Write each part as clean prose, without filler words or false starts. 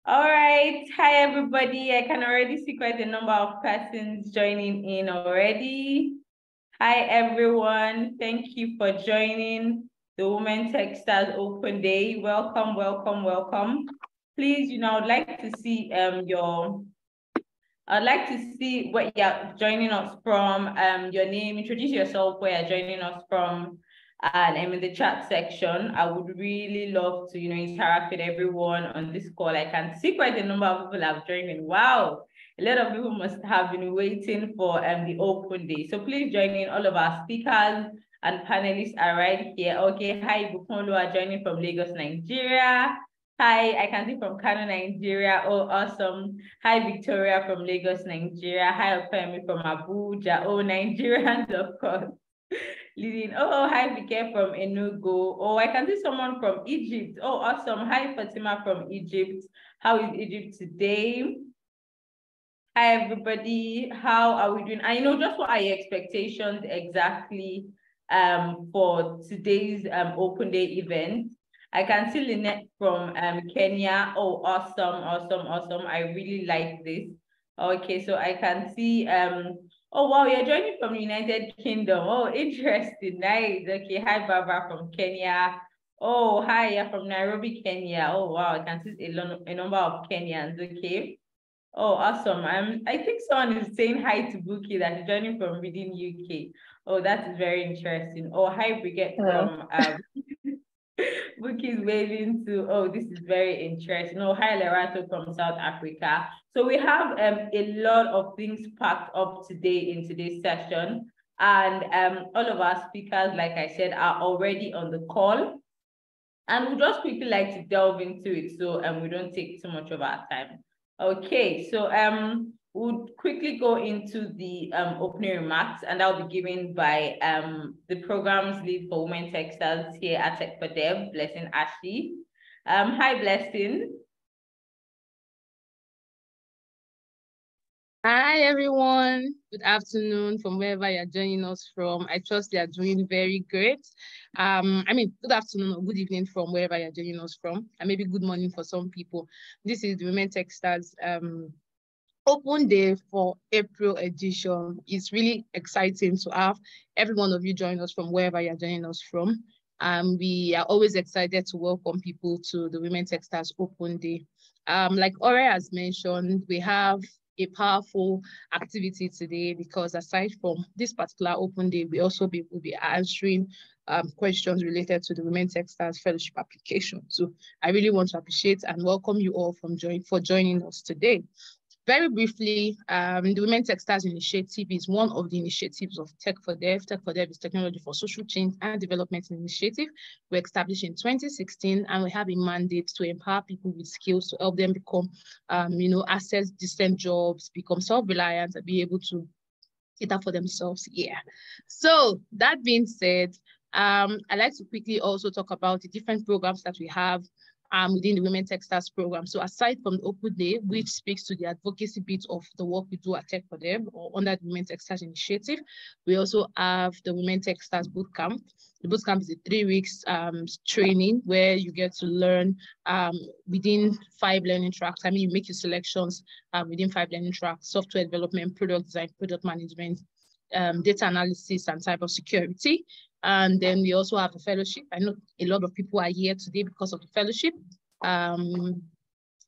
All right. Hi, everybody. I can already see quite a number of persons joining in already. Hi, everyone. Thank you for joining the Women Techsters Open Day. Welcome, welcome, welcome. Please, I'd like to see I'd like to see where you're joining us from, your name, introduce yourself, where you're joining us from, and I'm in the chat section. I would really love to, interact with everyone on this call. I can see quite a number of people have joined in. Wow, a lot of people must have been waiting for the open day. So please join in. All of our speakers and panelists are right here. Okay, hi, Bukonlo are joining from Lagos, Nigeria. Hi, I can see from Kano, Nigeria. Oh, awesome. Hi, Victoria from Lagos, Nigeria. Hi, Opemi from Abuja. Oh, Nigerians, of course. Leading. Oh, hi, Vike from Enugu. Oh, I can see someone from Egypt. Oh, awesome. Hi, Fatima from Egypt. How is Egypt today? Hi, everybody. How are we doing? I know just what are your expectations exactly for today's open day event. I can see Lynette from Kenya. Oh, awesome, awesome, awesome. I really like this. Okay, so I can see oh wow, you're joining from the United Kingdom. Oh, interesting. Nice. Okay, hi Barbara from Kenya. Oh, hi, you're from Nairobi, Kenya. Oh wow, I can see a number of Kenyans. Okay. Oh, awesome. I think someone is saying hi to Buki that is joining from within UK. Oh, that is very interesting. Oh, hi, Brigitte from Buki is waving to, oh, this is very interesting. Oh, hi, Lerato from South Africa. So we have a lot of things packed up today in today's session. And all of our speakers, like I said, are already on the call. And we'll just quickly like to delve into it so we don't take too much of our time. Okay, so we'll quickly go into the opening remarks, and that'll be given by the program's lead for Women Techsters here at Tech for Dev, Blessing Ashley. Hi, Blessing. Hi, everyone. Good afternoon from wherever you're joining us from. I trust you are doing very great. Good afternoon or good evening from wherever you're joining us from, and maybe good morning for some people. This is the Women Techsters Open Day for April edition. It's really exciting to have every one of you join us from wherever you're joining us from. We are always excited to welcome people to the Women Techsters Open Day. Like Ore has mentioned, we have a powerful activity today because aside from this particular open day, we also will be answering questions related to the Women Techsters Fellowship application. So I really want to appreciate and welcome you all for joining us today. Very briefly, the Women Techsters Initiative is one of the initiatives of Tech for Dev. Tech for Dev is Technology for Social Change and Development Initiative. We established in 2016, and we have a mandate to empower people with skills to help them become, access decent jobs, become self-reliant, and be able to cater for themselves. Yeah. So that being said, I'd like to quickly also talk about the different programs that we have within the Women Techsters program. So aside from the Open Day, which speaks to the advocacy bit of the work we do at Tech for Them or under the Women Techsters Initiative, we also have the Women Techsters Bootcamp. The bootcamp is a 3 weeks training where you get to learn within 5 learning tracks. You make your selections within 5 learning tracks: software development, product design, product management, data analysis, and cybersecurity. And then we also have a fellowship. I know a lot of people are here today because of the fellowship.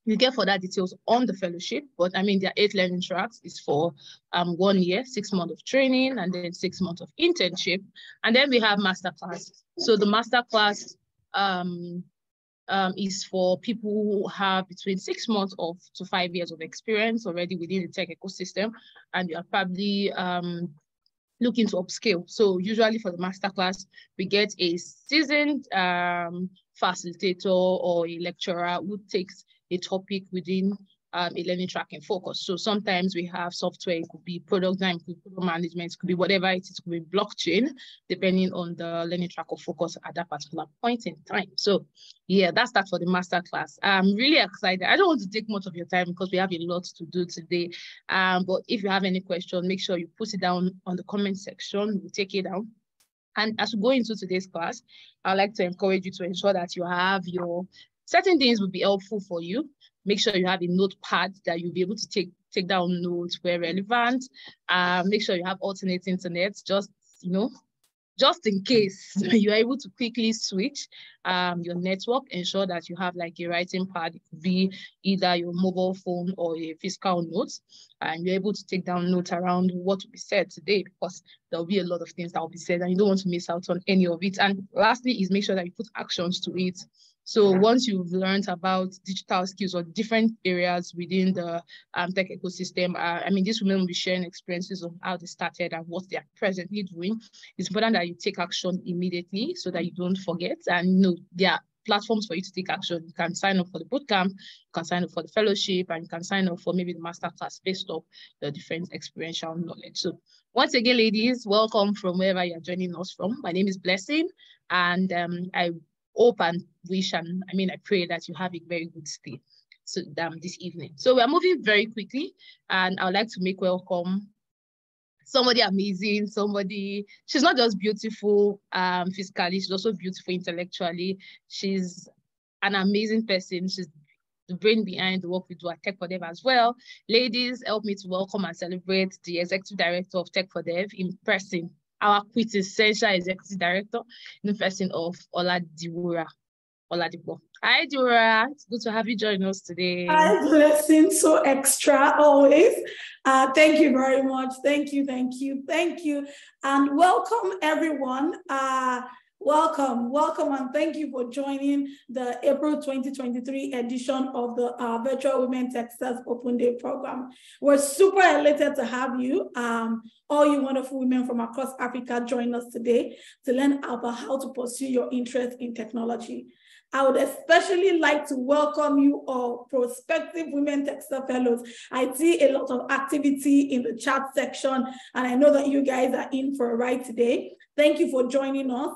You get further details on the fellowship, but there are 8 learning tracks. It's for 1 year, 6 months of training, and then 6 months of internship. And then we have masterclass. So the masterclass is for people who have between 6 months to 5 years of experience already within the tech ecosystem, and you are probably looking to upscale. So usually for the masterclass, we get a seasoned facilitator or a lecturer who takes a topic within a learning track and focus. So sometimes we have software, it could be product design, it could be product management, it could be whatever it is, it could be blockchain, depending on the learning track of focus at that particular point in time. So yeah, that's that for the masterclass. I'm really excited. I don't want to take much of your time because we have a lot to do today. But if you have any question, make sure you put it down on the comment section. We'll take it down. And as we go into today's class, I'd like to encourage you to ensure that you have your certain things would be helpful for you. Make sure you have a notepad that you'll be able to take down notes where relevant. Make sure you have alternate internet, just in case you're able to quickly switch your network. Ensure that you have like a writing pad. It could be either your mobile phone or a physical note, and you're able to take down notes around what will be said today, because there'll be a lot of things that will be said and you don't want to miss out on any of it. And lastly is make sure that you put actions to it. So once you've learned about digital skills or different areas within the tech ecosystem, these women will be sharing experiences of how they started and what they are presently doing. It's important that you take action immediately so that you don't forget. And there are platforms for you to take action. You can sign up for the bootcamp, you can sign up for the fellowship, and you can sign up for maybe the masterclass based off the different experiential knowledge. So once again, ladies, welcome from wherever you're joining us from. My name is Blessing, and I hope and wish, and I pray that you have a very good stay this evening. So we're moving very quickly, and I would like to make welcome somebody amazing, she's not just beautiful physically, she's also beautiful intellectually. She's an amazing person. She's the brain behind the work we do at Tech for Dev as well. Ladies, help me to welcome and celebrate the Executive Director of Tech for Dev in person, our quintessential Executive Director in the person of Oladipo. Hi, Diwura. It's good to have you join us today. Hi, Blessing. So extra always. Thank you very much. Thank you. And welcome, everyone. Welcome, and thank you for joining the April 2023 edition of the Virtual Women Techsters Open Day program. We're super elated to have you, all you wonderful women from across Africa, join us today to learn about how to pursue your interest in technology. I would especially like to welcome you all prospective Women Techsters Fellows. I see a lot of activity in the chat section, and I know that you guys are in for a ride today. Thank you for joining us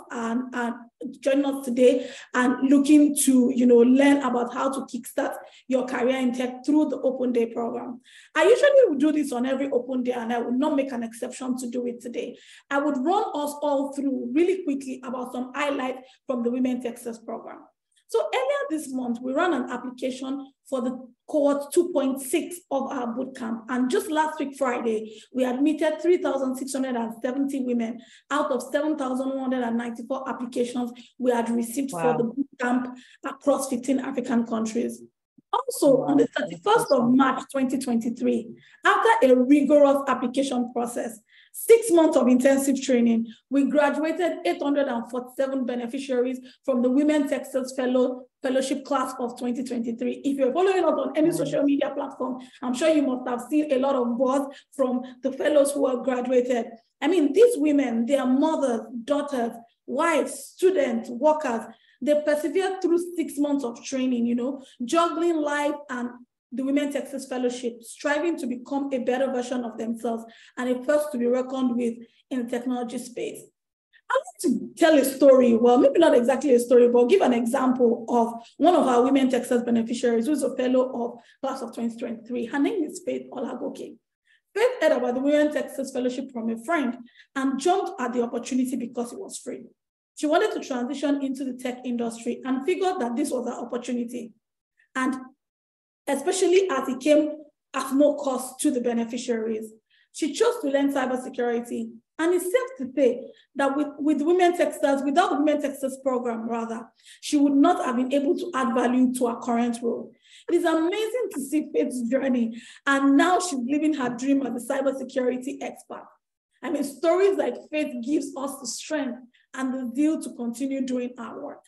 today and looking to learn about how to kickstart your career in tech through the Open Day program. I usually would do this on every Open Day, and I would not make an exception to do it today. I would run us all through really quickly about some highlights from the Women Techsters program. So earlier this month, we ran an application for the cohort 2.6 of our bootcamp. And just last week, Friday, we admitted 3,670 women out of 7,194 applications we had received for the bootcamp across 15 African countries. Also, on the 31st of March, 2023, after a rigorous application process, 6 months of intensive training, we graduated 847 beneficiaries from the Women Techsters Fellowship class of 2023. If you're following us on any social media platform, I'm sure you must have seen a lot of buzz from the fellows who have graduated. These women, they are mothers, daughters, wives, students, workers. They persevered through 6 months of training, juggling life and the Women Techsters Fellowship, striving to become a better version of themselves and a force to be reckoned with in the technology space. I'd like to tell a story, well, maybe not exactly a story, but give an example of one of our Women Techsters beneficiaries who's a fellow of class of 2023. Her name is Faith Olagoke. Faith heard about the Women Techsters Fellowship from a friend and jumped at the opportunity because it was free. She wanted to transition into the tech industry and figured that this was her opportunity. And especially as it came at no cost to the beneficiaries, she chose to learn cybersecurity. And it's safe to say that with Women Techsters, without the Women Techsters program, rather, she would not have been able to add value to her current role. It is amazing to see Faith's journey, and now she's living her dream as a cybersecurity expert. Stories like Faith gives us the strength and the zeal to continue doing our work.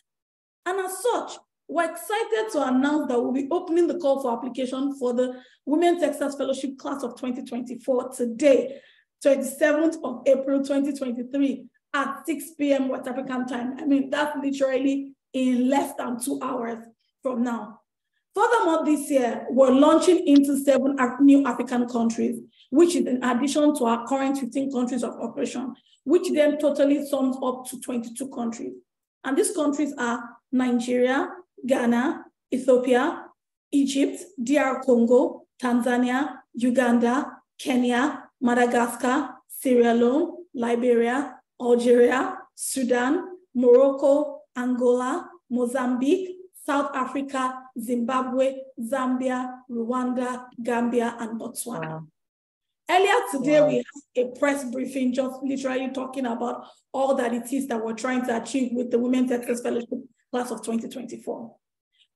And as such, we're excited to announce that we'll be opening the call for application for the Women Techsters Fellowship class of 2024 today, 27th of April, 2023 at 6 p.m. West African time. That's literally in less than 2 hours from now. Furthermore, this year, we're launching into 7 new African countries, which is in addition to our current 15 countries of operation, which then totally sums up to 22 countries. And these countries are Nigeria, Ghana, Ethiopia, Egypt, DR Congo, Tanzania, Uganda, Kenya, Madagascar, Sierra Leone, Liberia, Algeria, Sudan, Morocco, Angola, Mozambique, South Africa, Zimbabwe, Zambia, Rwanda, Gambia, and Botswana. Wow. Earlier today, we had a press briefing just literally talking about all that it is that we're trying to achieve with the Women Techsters Fellowship Class of 2024.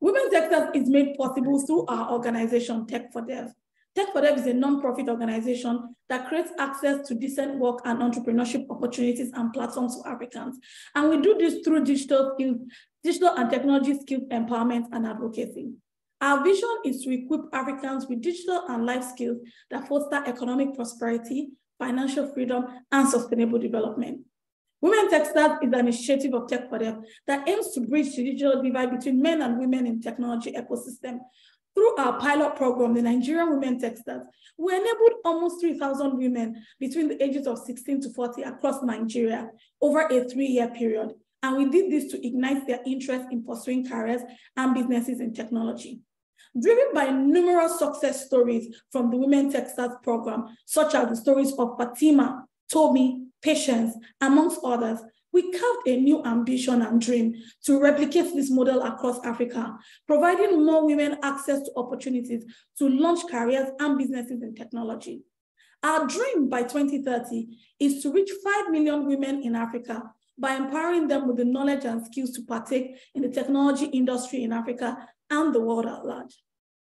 Women Techsters is made possible through our organization, Tech for Dev. Tech for Dev is a non-profit organization that creates access to decent work and entrepreneurship opportunities and platforms for Africans. And we do this through digital skills, digital and technology skills empowerment and advocacy. Our vision is to equip Africans with digital and life skills that foster economic prosperity, financial freedom, and sustainable development. Women Techsters is an initiative of Tech for Dev that aims to bridge the digital divide between men and women in technology ecosystem. Through our pilot program, the Nigerian Women Techsters, we enabled almost 3,000 women between the ages of 16 to 40 across Nigeria over a 3-year period. And we did this to ignite their interest in pursuing careers and businesses in technology. Driven by numerous success stories from the Women Techsters program, such as the stories of Fatima, Toby, Patience, amongst others, we carved a new ambition and dream to replicate this model across Africa, providing more women access to opportunities to launch careers and businesses in technology. Our dream by 2030 is to reach 5 million women in Africa by empowering them with the knowledge and skills to partake in the technology industry in Africa and the world at large.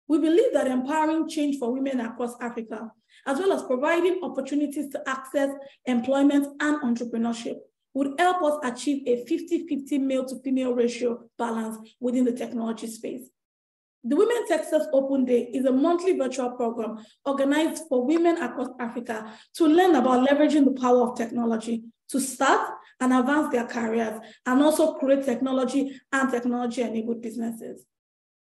We believe that empowering change for women across Africa, as well as providing opportunities to access employment and entrepreneurship, would help us achieve a 50-50 male to female ratio balance within the technology space. The Women Techsters Open Day is a monthly virtual program organized for women across Africa to learn about leveraging the power of technology to start and advance their careers and also create technology and technology-enabled businesses.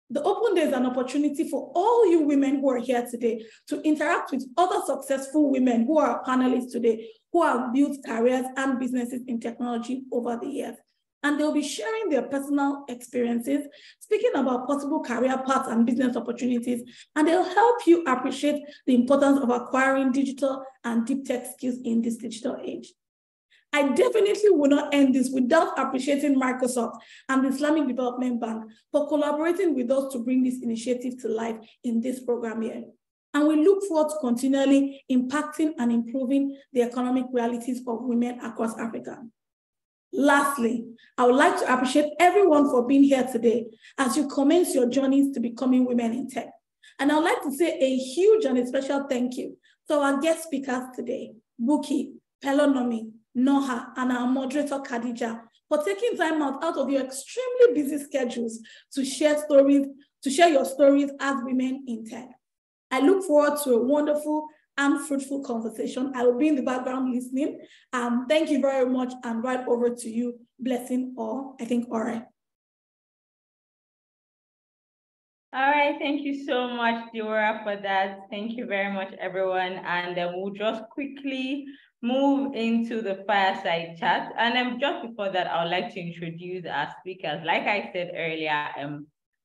The Open Day is an opportunity for all you women who are here today to interact with other successful women who are panelists today, who have built careers and businesses in technology over the years. And they'll be sharing their personal experiences, speaking about possible career paths and business opportunities, and they'll help you appreciate the importance of acquiring digital and deep tech skills in this digital age. I definitely will not end this without appreciating Microsoft and the Islamic Development Bank for collaborating with us to bring this initiative to life in this program here. And we look forward to continually impacting and improving the economic realities of women across Africa. Lastly, I would like to appreciate everyone for being here today as you commence your journeys to becoming women in tech. And I would like to say a huge and a special thank you to our guest speakers today, Buki, Pelonomi, Noha, and our moderator, Khadija, for taking time out of your extremely busy schedules to share your stories as women in tech. I look forward to a wonderful and fruitful conversation. I will be in the background listening. Thank you very much, and right over to you. Blessing all, I think, all right. All right, thank you so much, Deora, for that. Thank you very much, everyone. And then we'll just quickly move into the fireside chat. And just before that, I would like to introduce our speakers. Like I said earlier,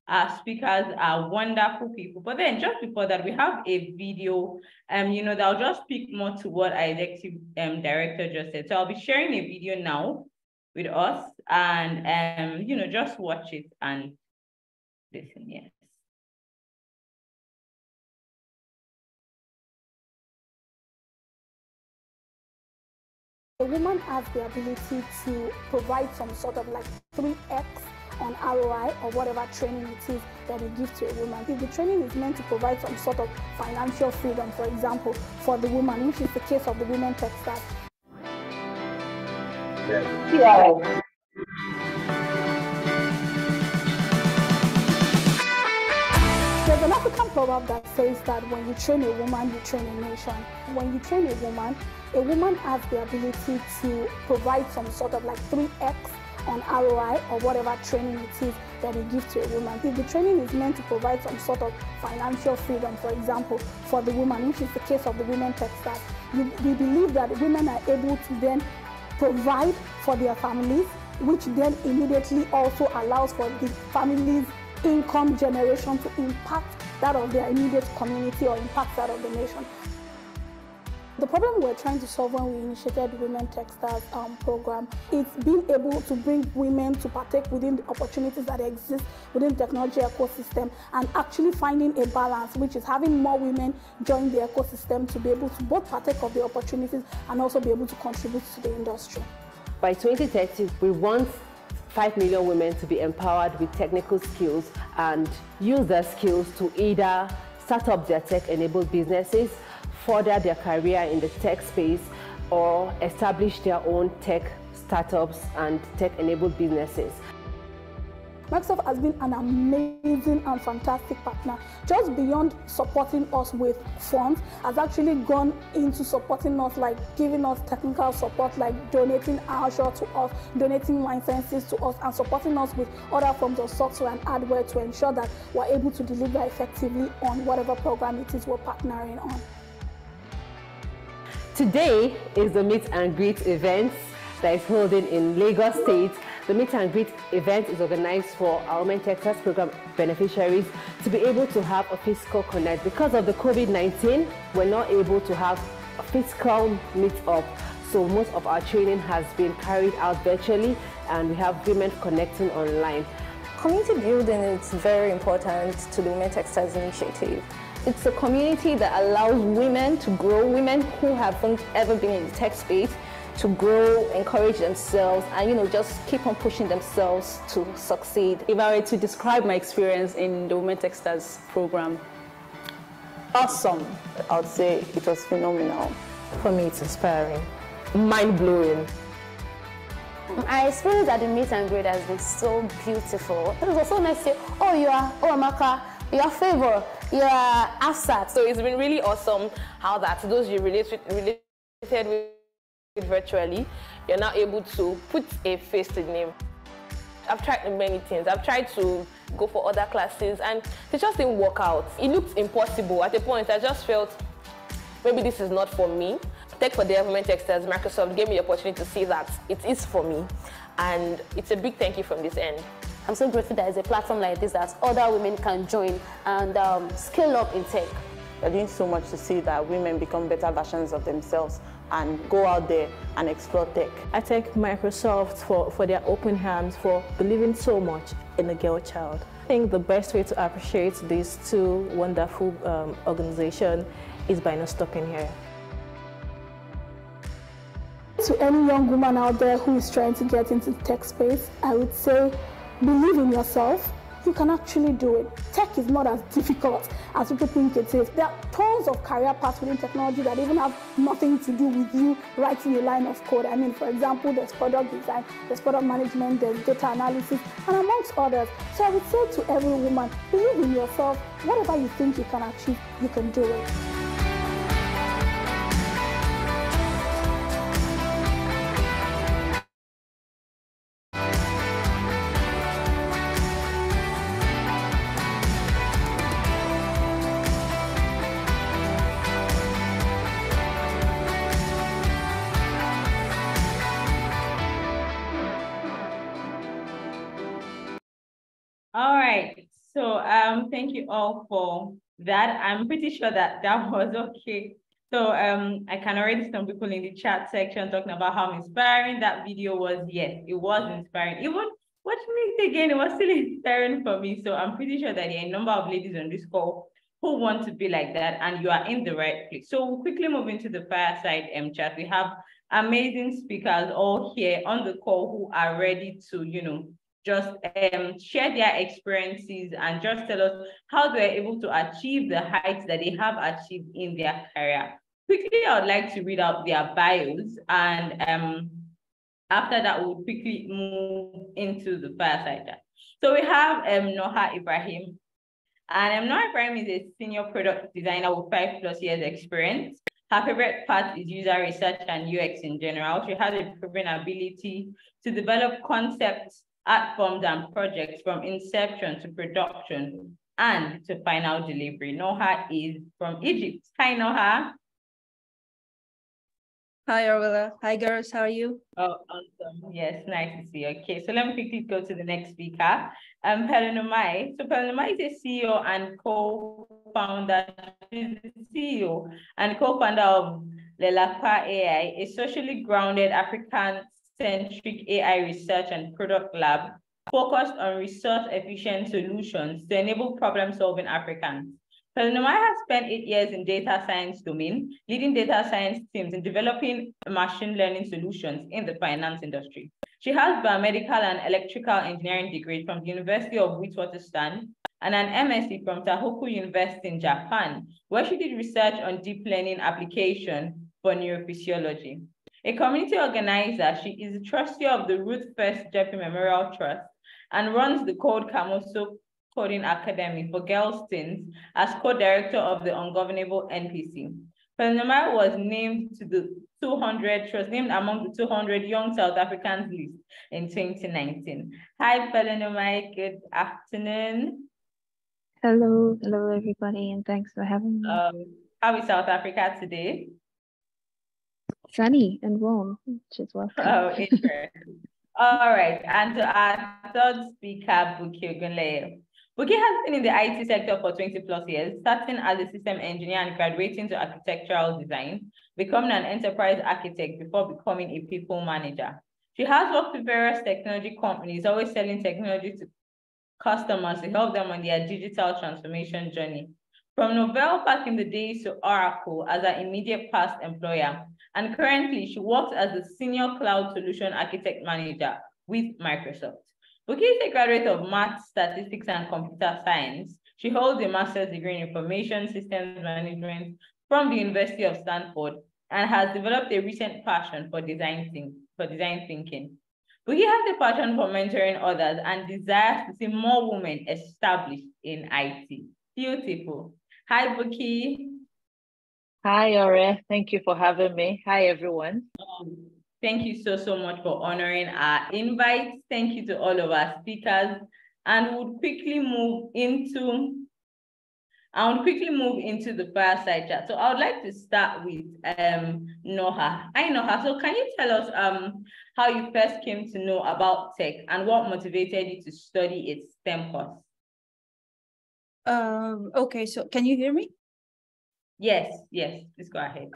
our speakers are wonderful people. But then just before that, we have a video, that'll just speak more to what our executive director just said. So I'll be sharing a video now with us, and just watch it and listen. Yes. A woman has the ability to provide some sort of like 3x on ROI or whatever training it is that you give to a woman. If the training is meant to provide some sort of financial freedom, for example, for the woman, which is the case of the Women Techsters. Yeah. There's an African proverb that says that when you train a woman, you train a nation. When you train a woman has the ability to provide some sort of like 3x on ROI or whatever training it is that you give to a woman. If the training is meant to provide some sort of financial freedom, for example, for the woman, which is the case of the Women Techsters, we believe that women are able to then provide for their families, which then immediately also allows for the families' income generation to impact that of their immediate community or impact that of the nation. The problem we're trying to solve when we initiated Women Techsters program is being able to bring women to partake within the opportunities that exist within the technology ecosystem, and actually finding a balance, which is having more women join the ecosystem to be able to both partake of the opportunities and also be able to contribute to the industry. By 2030, we want 5 million women to be empowered with technical skills and use their skills to either start up their tech-enabled businesses, further their career in the tech space, or establish their own tech startups and tech-enabled businesses. Microsoft has been an amazing and fantastic partner. Just beyond supporting us with funds, has actually gone into supporting us, like giving us technical support, like donating Azure to us, donating licenses to us, and supporting us with other forms of software and hardware to ensure that we're able to deliver effectively on whatever program it is we're partnering on. Today is the Meet and Greet event that is holding in Lagos State. The Meet and Greet event is organized for our Women Techsters program beneficiaries to be able to have a physical connect. Because of the COVID-19, we're not able to have a physical meet-up. So most of our training has been carried out virtually, and we have women connecting online. Community building is very important to the Women Techsters initiative. It's a community that allows women to grow, women who haven't ever been in the tech space, to grow, encourage themselves, and just keep on pushing themselves to succeed. If I were to describe my experience in the Women Techsters program, awesome. I would say it was phenomenal. For me, it's inspiring. Mind-blowing. My experience at the Meet and Greet has been so beautiful. It was so nice to say, oh, you are Amaka, you are Favor, you are Afsat. So it's been really awesome how that those you related with virtually, you're now able to put a face to the name. I've tried many things. I've tried to go for other classes and they just didn't work out. It looked impossible. At a point, I just felt maybe this is not for me. Tech for the Women Techsters, Microsoft gave me the opportunity to see that it is for me. And it's a big thank you from this end. I'm so grateful that there's a platform like this that other women can join and scale up in tech. We're doing so much to see that women become better versions of themselves and go out there and explore tech. I thank Microsoft for their open hands, for believing so much in the girl child. I think the best way to appreciate these two wonderful organizations is by not stopping here. To any young woman out there who is trying to get into the tech space, I would say, believe in yourself. You can actually do it. Tech is not as difficult as people think it is. There are tons of career paths within technology that even have nothing to do with you writing a line of code. I mean, for example, there's product design, there's product management, there's data analysis, and amongst others. So I would say to every woman, believe in yourself. Whatever you think you can achieve, you can do it. All right. So thank you all for that. I'm pretty sure that that was okay. So I can already see some people in the chat section talking about how inspiring that video was. Yes, it was inspiring. Even watching it again, it was still inspiring for me. So I'm pretty sure that there are a number of ladies on this call who want to be like that, and you are in the right place. So we'll quickly move into the fireside chat. We have amazing speakers all here on the call who are ready to, just share their experiences and just tell us how they're able to achieve the heights that they have achieved in their career. Quickly, I would like to read out their bios, and after that, we'll quickly move into the fireside chat. So we have Noha Ibrahim, and Noha Ibrahim is a senior product designer with 5+ years experience. Her favorite part is user research and UX in general. She has a proven ability to develop concepts, art forms, and projects from inception to production and to final delivery. Noha is from Egypt. Hi, Noha. Hi, Arwella. Hi, girls. How are you? Oh, awesome. Yes, nice to see you. Okay, so let me quickly go to the next speaker. Pelenumai. So Pelenumai is a CEO and co-founder. She's the CEO and co-founder of Lelapa AI, a socially grounded African-centric AI research and product lab focused on resource-efficient solutions to enable problem-solving Africans. Pelenoma has spent 8 years in data science domain, leading data science teams in developing machine learning solutions in the finance industry. She has biomedical and electrical engineering degrees from the University of Witwatersrand and an MSc from Tohoku University in Japan, where she did research on deep learning application for neurophysiology. A community organizer, she is the trustee of the Ruth First Jeffrey Memorial Trust and runs the Code Kamoso Coding Academy for girls teens as co-director of the Ungovernable NPC. Pelenoma was named to the 200, she was named among the 200 Young South Africans list in 2019. Hi, Pelenoma, good afternoon. Hello everybody, and thanks for having me. How is South Africa today? Sunny and warm, which is welcome. Oh, interesting. All right, and to our third speaker, Buki Ogunleye. Buki has been in the IT sector for 20 plus years, starting as a system engineer and graduating to architectural design, becoming an enterprise architect before becoming a people manager. She has worked with various technology companies, always selling technology to customers to help them on their digital transformation journey. From Novell back in the days to Oracle as her immediate past employer, and currently she works as the Senior Cloud Solution Architect Manager with Microsoft. Buki is a graduate of Math, Statistics, and Computer Science. She holds a master's degree in Information Systems Management from the University of Stanford and has developed a recent passion for design thinking. Buki has a passion for mentoring others and desires to see more women established in IT. Beautiful. Hi, Buki. Hi, Ore. Thank you for having me. Hi, everyone. Thank you so much for honoring our invite. Thank you to all of our speakers. And we'll quickly move into the fireside chat. So I would like to start with Noha. Hi, Noha. So can you tell us how you first came to know about tech and what motivated you to study its STEM course? Okay, so can you hear me? Yes, please go ahead.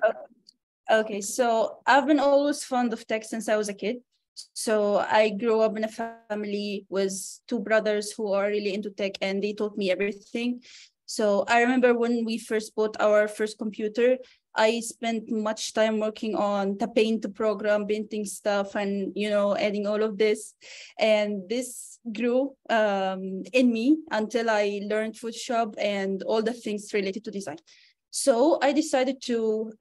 Okay, so I've been always fond of tech since I was a kid. So I grew up in a family with two brothers who are really into tech, and they taught me everything. So I remember when we first bought our first computer, I spent much time working on the paint program, painting stuff, and adding all of this. And this grew in me until I learned Photoshop and all the things related to design. So I decided to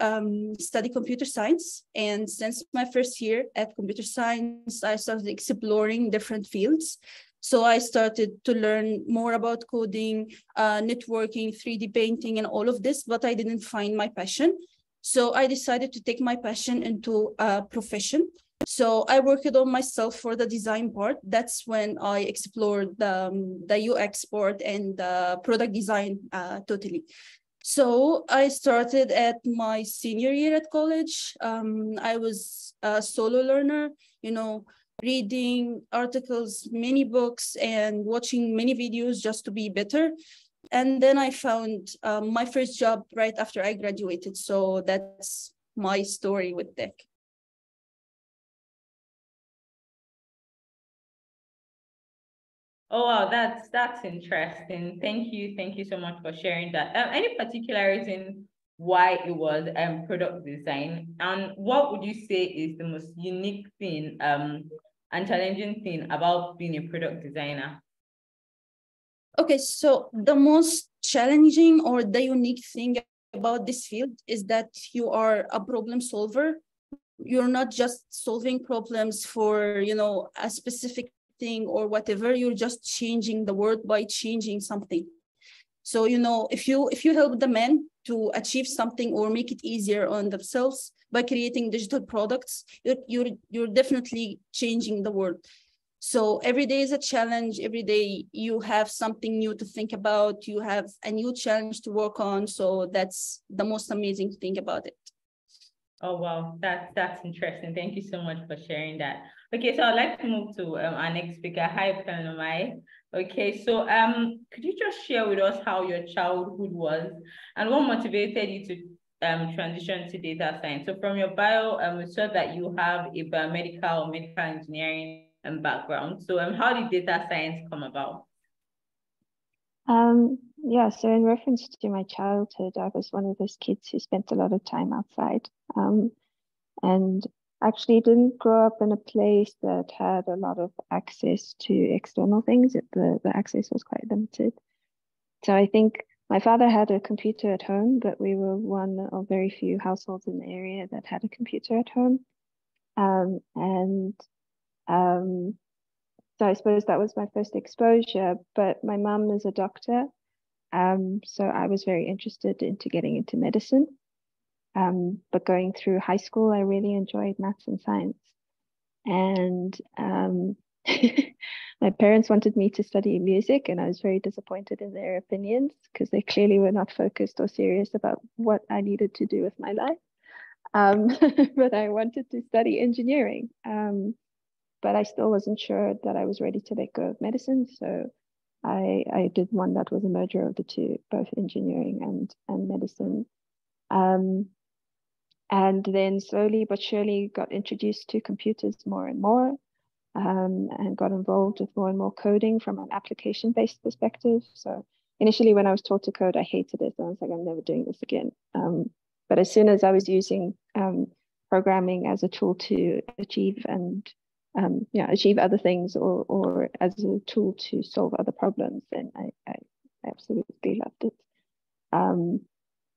study computer science. And since my first year at computer science, I started exploring different fields. So I started to learn more about coding, networking, 3D painting, and all of this, but I didn't find my passion. So I decided to take my passion into a profession. So I worked on myself for the design part. That's when I explored the UX part and the product design totally. So I started at my senior year at college. I was a solo learner, reading articles, many books, and watching many videos just to be better. And then I found my first job right after I graduated. So that's my story with tech. Oh, wow, that's interesting. Thank you so much for sharing that. Any particular reason why it was product design, and what would you say is the most unique thing and challenging thing about being a product designer? Okay, so the most challenging or the unique thing about this field is that you are a problem solver. You're not just solving problems for, a specific thing or whatever. You're just changing the world by changing something. So, if you help the men to achieve something or make it easier on themselves by creating digital products, you're definitely changing the world. So every day is a challenge. Every day you have something new to think about. You have a new challenge to work on. So that's the most amazing thing about it. Oh, wow, that's interesting. Thank you so much for sharing that. Okay, so I'd like to move to our next speaker. Hi, Pelenoma. Okay, so could you just share with us how your childhood was and what motivated you to transition to data science. So from your bio, we saw that you have a biomedical or medical engineering background. So how did data science come about? Yeah, so in reference to my childhood, I was one of those kids who spent a lot of time outside, and actually didn't grow up in a place that had a lot of access to external things. The access was quite limited. So I think my father had a computer at home, but we were one of very few households in the area that had a computer at home. So I suppose that was my first exposure, but my mum is a doctor. So I was very interested into getting into medicine. But going through high school, I really enjoyed maths and science. And my parents wanted me to study music, and I was very disappointed in their opinions because they clearly were not focused or serious about what I needed to do with my life. But I wanted to study engineering. But I still wasn't sure that I was ready to let go of medicine. So I did one that was a merger of the two, both engineering and medicine. And then slowly but surely got introduced to computers more and more, and got involved with more and more coding from an application-based perspective. So initially when I was taught to code, I hated it. I was like, I'm never doing this again. But as soon as I was using programming as a tool to achieve other things, or as a tool to solve other problems, then I absolutely loved it.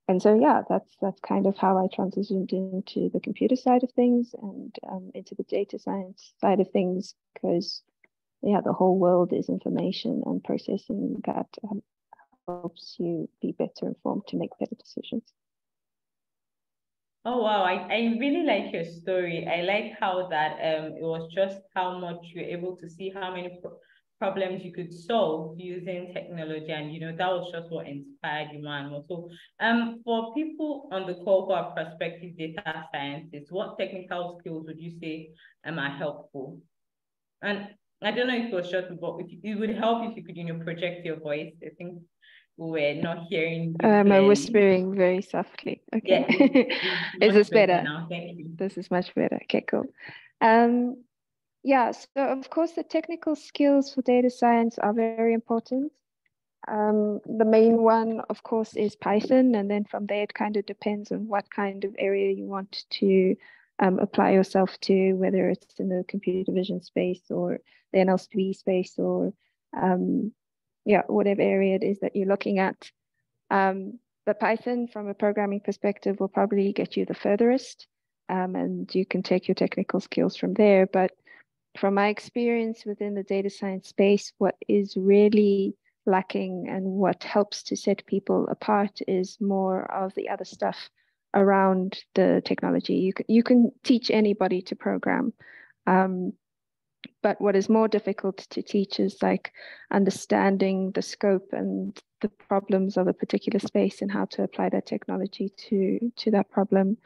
And so, yeah, that's kind of how I transitioned into the computer side of things and into the data science side of things, because, yeah, the whole world is information, and processing that helps you be better informed to make better decisions. Oh, wow. I really like your story. I like how that it was just how much you're able to see how many problems you could solve using technology. And, that was just what inspired you, man. So for people on the call who are prospective data scientists, what technical skills would you say are helpful? And I don't know if it was short, but it would help if you could, project your voice. I think we're not hearing you I'm clearly. whispering very softly. Okay. Yeah, Is this better? Now? Thank you. This is much better. Okay, cool. Yeah, so of course the technical skills for data science are very important. The main one, of course, is Python, and then from there it kind of depends on what kind of area you want to apply yourself to, whether it's in the computer vision space or the NLP space, or whatever area it is that you're looking at. But Python, from a programming perspective, will probably get you the furthest, and you can take your technical skills from there. But from my experience within the data science space, what is really lacking and what helps to set people apart is more of the other stuff around the technology. You can teach anybody to program, but what is more difficult to teach is like understanding the scope and the problems of a particular space and how to apply that technology to that problem,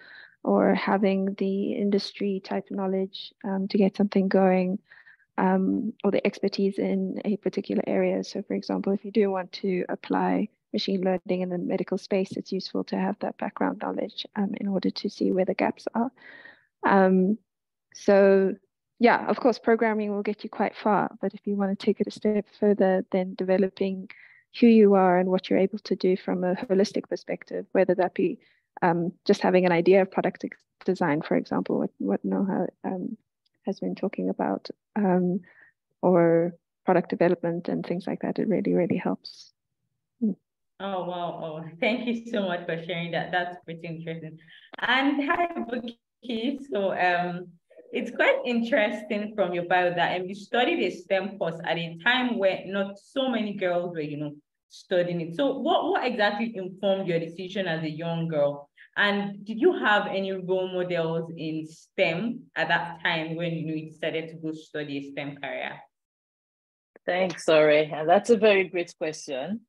or having the industry type knowledge to get something going, or the expertise in a particular area. So for example, if you do want to apply machine learning in the medical space, it's useful to have that background knowledge in order to see where the gaps are. So yeah, of course, programming will get you quite far, but if you want to take it a step further, then developing who you are and what you're able to do from a holistic perspective, whether that be just having an idea of product design, for example, what Noha has been talking about, or product development and things like that, it really, really helps. Oh, wow. Oh, thank you so much for sharing that. That's pretty interesting. And hi, Buki. So it's quite interesting from your bio that you studied a STEM course at a time where not so many girls were, studying it. So what exactly informed your decision as a young girl? And did you have any role models in STEM at that time when you decided to go study a STEM career? Thanks, Ore. And that's a very great question.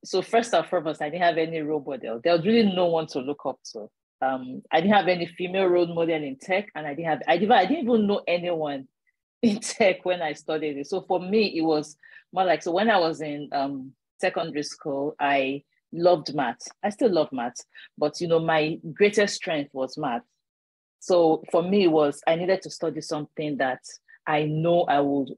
So first and foremost, I didn't have any role model. There was really no one to look up to. I didn't have any female role model in tech, and I didn't even know anyone in tech when I studied it. So for me, it was more like, so when I was in secondary school, I loved math. I still love math, but you know, my greatest strength was math. So for me, I needed to study something that I know I would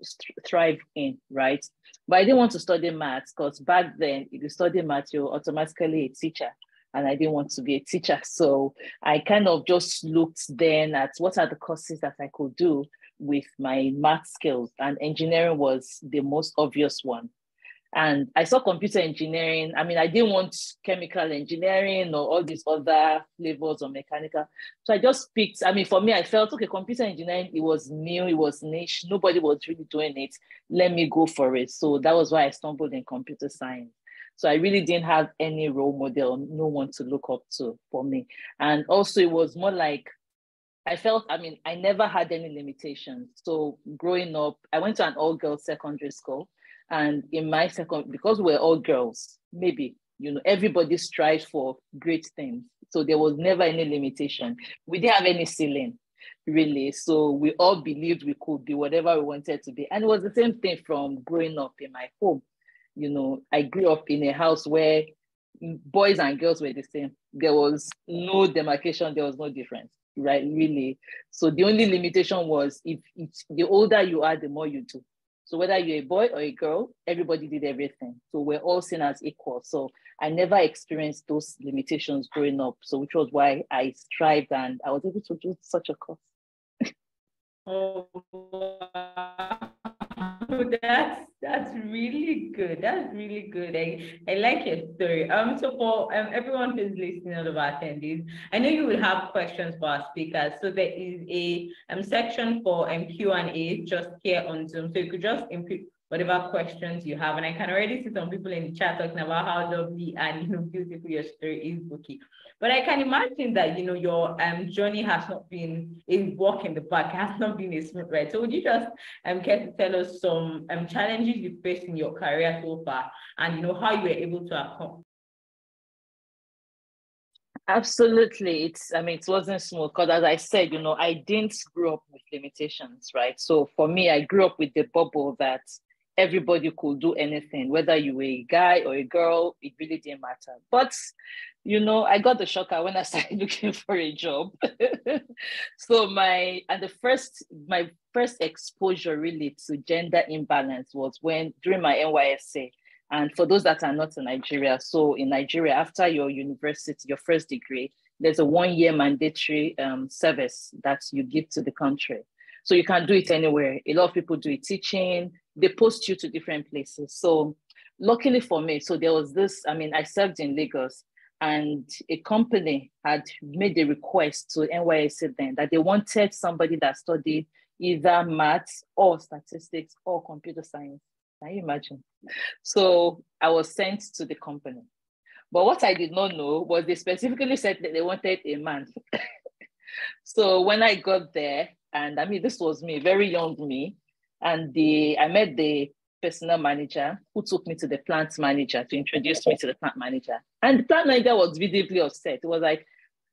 thrive in, right? But I didn't want to study maths because back then, if you study maths, you're automatically a teacher. And I didn't want to be a teacher. So I kind of just looked then at what are the courses that I could do with my math skills. And engineering was the most obvious one. And I saw computer engineering. I mean, I didn't want chemical engineering or all these other flavors of mechanical. So I just picked, I mean, for me, I felt, okay, computer engineering, it was new, it was niche. Nobody was really doing it. Let me go for it. So that was why I stumbled in computer science. So I really didn't have any role model, no one to look up to for me. And also it was more like, I felt, I mean, I never had any limitations. So growing up, I went to an all-girls secondary school. And in my because we're all girls, maybe, you know, everybody strives for great things. So there was never any limitation. We didn't have any ceiling, really. So we all believed we could be whatever we wanted to be. And it was the same thing from growing up in my home. You know, I grew up in a house where boys and girls were the same. There was no demarcation, there was no difference, right? Really. So the only limitation was if the older you are, the more you do. So whether you're a boy or a girl, everybody did everything. So we're all seen as equal. So I never experienced those limitations growing up. So which was why I strived and I was able to do such a course. Oh, that's really good. That's really good. I like your story. So for everyone who's listening, all of our attendees, I know you will have questions for our speakers. So there is a section for Q&A just here on Zoom. So you could just input whatever questions you have. And I can already see some people in the chat talking about how lovely and beautiful your story is, Buki. But I can imagine that, your journey has not been a walk in the park, has not been a smooth ride. So would you just care to tell us some challenges you faced in your career so far and, how you were able to accomplish? Absolutely. It wasn't smooth because as I said, I didn't grow up with limitations, right? So for me, I grew up with the bubble that everybody could do anything, whether you were a guy or a girl, it really didn't matter. But, I got the shocker when I started looking for a job. So my first exposure really to gender imbalance was during my NYSC. And for those that are not in Nigeria, so in Nigeria, after your university, your first degree, there's a 1-year mandatory service that you give to the country. So you can do it anywhere. A lot of people do it teaching. They post you to different places. So luckily for me, so there was this, I served in Lagos and a company had made a request to NYSC then that they wanted somebody that studied either maths or statistics or computer science. Can you imagine? So I was sent to the company. But what I did not know was they specifically said that they wanted a man. So when I got there, and this was me, very young me, and I met the personnel manager who took me to the plant manager to introduce me to the plant manager. And the plant manager was visibly upset. It was like,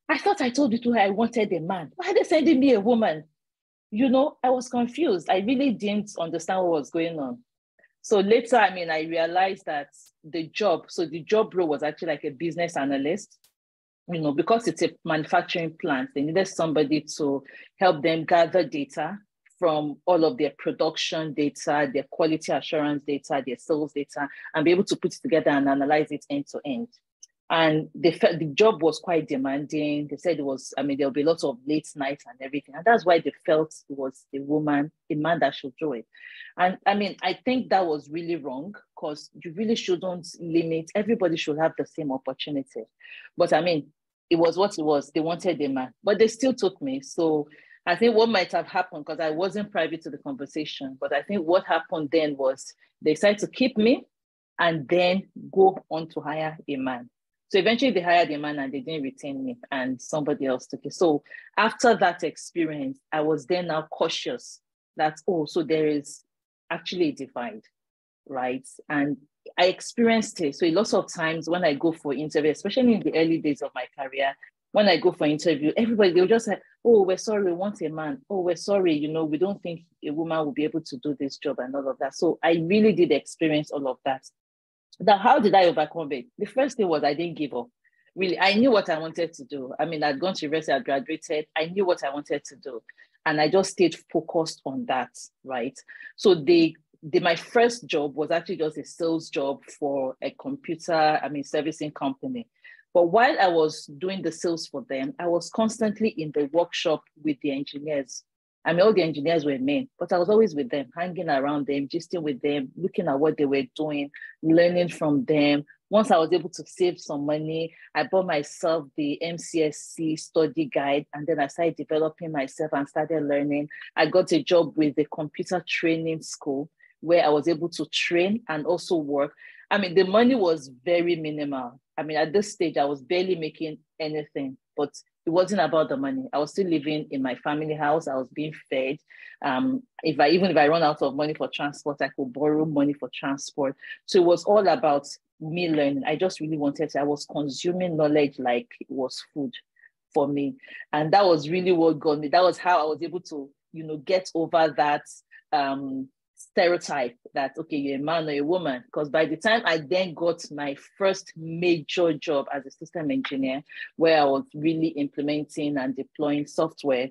I thought I told you to I wanted a man. Why are they sending me a woman? I was confused. I really didn't understand what was going on. So later, I realized that the job role was actually like a business analyst, because it's a manufacturing plant, they needed somebody to help them gather data from all of their production data, their quality assurance data, their sales data, and be able to put it together and analyze it end to end. And they felt the job was quite demanding. They said it was, there'll be lots of late nights and everything. And that's why they felt it was a man that should do it. And I think that was really wrong because you really shouldn't limit. Everybody should have the same opportunity. But it was what it was. They wanted a man, but they still took me. So I think what might have happened, because I wasn't privy to the conversation, but I think what happened then was they decided to keep me and then go on to hire a man. So eventually they hired a man and they didn't retain me and somebody else took it. So after that experience, I was then now cautious that, so there is actually a divide, right? And I experienced it. So a lot of times when I go for interview, especially in the early days of my career, when I go for interview, everybody, they'll just say, oh, we're sorry, we want a man. Oh, we're sorry, we don't think a woman will be able to do this job and all of that. So I really did experience all of that. Now, how did I overcome it? The first thing was I didn't give up. Really, I knew what I wanted to do. I mean, I'd gone to university, I graduated. I knew what I wanted to do. And I just stayed focused on that, right? So my first job was actually just a sales job for a computer, servicing company. But while I was doing the sales for them, I was constantly in the workshop with the engineers. All the engineers were men, but I was always with them, hanging around them, gisting with them, looking at what they were doing, learning from them. Once I was able to save some money, I bought myself the MCSC study guide, and then I started developing myself and started learning. I got a job with the computer training school where I was able to train and also work. The money was very minimal. At this stage, I was barely making anything, but it wasn't about the money. I was still living in my family house. I was being fed. If I run out of money for transport, I could borrow money for transport. So it was all about me learning. I just really wanted to. I was consuming knowledge like it was food for me. And that was really what got me. That was how I was able to, get over that stereotype that, okay, you're a man or a woman. Because by the time I then got my first major job as a system engineer, where I was really implementing and deploying software,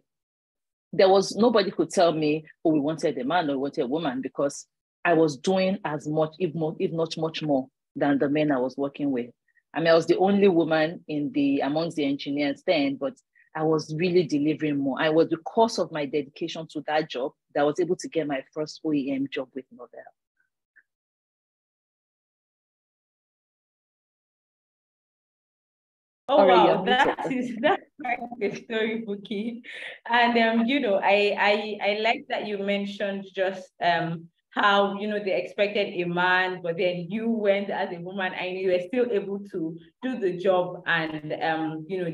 there was nobody could tell me, oh, we wanted a man or we wanted a woman, because I was doing as much, if not much more than the men I was working with. I was the only woman amongst the engineers then, but I was really delivering more. I was, because of my dedication to that job, that I was able to get my first OEM job with Novell. Oh, wow, that's quite a story, Buki. And I like that you mentioned just how they expected a man, but then you went as a woman and you were still able to do the job and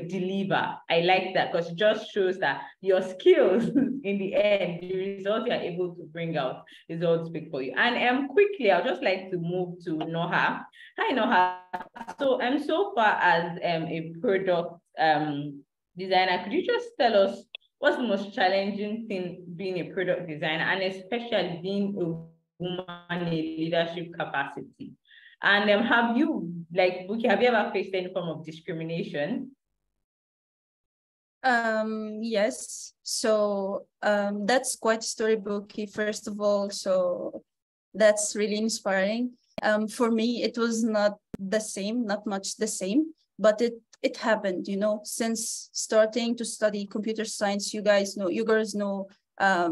deliver. I like that, because it just shows that your skills in the end, the results you are able to bring out is all speak for you. And quickly, I'd just like to move to Noha. Hi, Noha. So far as a product designer, could you just tell us what's the most challenging thing being a product designer, and especially being a woman in a leadership capacity? And have you ever faced any form of discrimination? Yes. So that's quite storybooky, first of all. So that's really inspiring. For me, it was not much the same, but it happened, since starting to study computer science. You girls know, at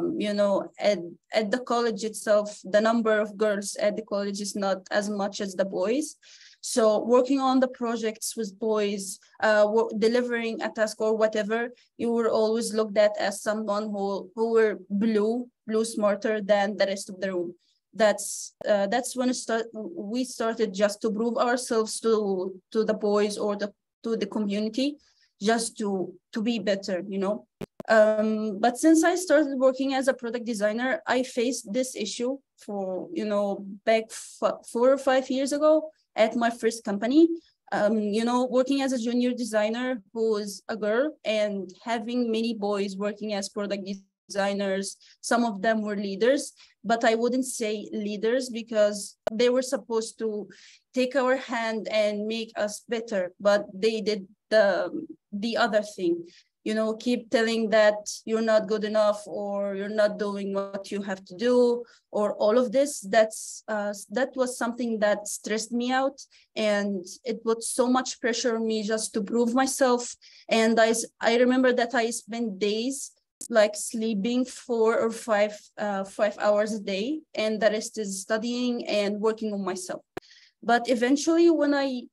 the college itself, the number of girls at the college is not as much as the boys. So working on the projects with boys, delivering a task or whatever, you were always looked at as someone who were blue smarter than the rest of the room. That's when we started just to prove ourselves to the boys or to the community, just to be better, But since I started working as a product designer, I faced this issue for, back 4 or 5 years ago at my first company. Working as a junior designer who is a girl and having many boys working as product designers. Some of them were leaders, but I wouldn't say leaders because they were supposed to take our hand and make us better, but they did the other thing. Keep telling that you're not good enough or you're not doing what you have to do, or all of this. That was something that stressed me out, and it put so much pressure on me just to prove myself. And I remember that I spent days like sleeping 4 or 5 hours a day, and the rest is studying and working on myself. But eventually, when I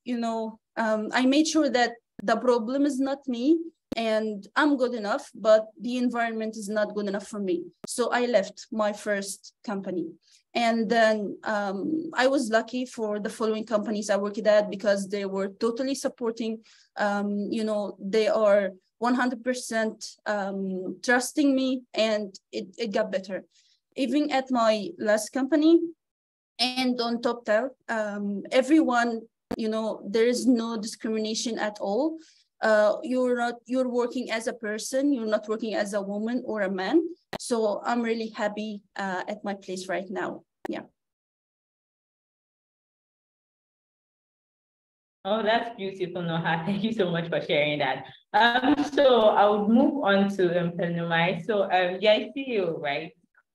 made sure that the problem is not me, and I'm good enough, but the environment is not good enough for me. So I left my first company. And then I was lucky for the following companies I worked at because they were totally supporting. They are 100% trusting me, and it got better. Even at my last company and on TopTel, everyone, there is no discrimination at all. You're working as a person, you're not working as a woman or a man. So I'm really happy at my place right now. Yeah. Oh, that's beautiful, Noha. Thank you so much for sharing that. So I would move on to Pelumai. So yeah, I see you, right?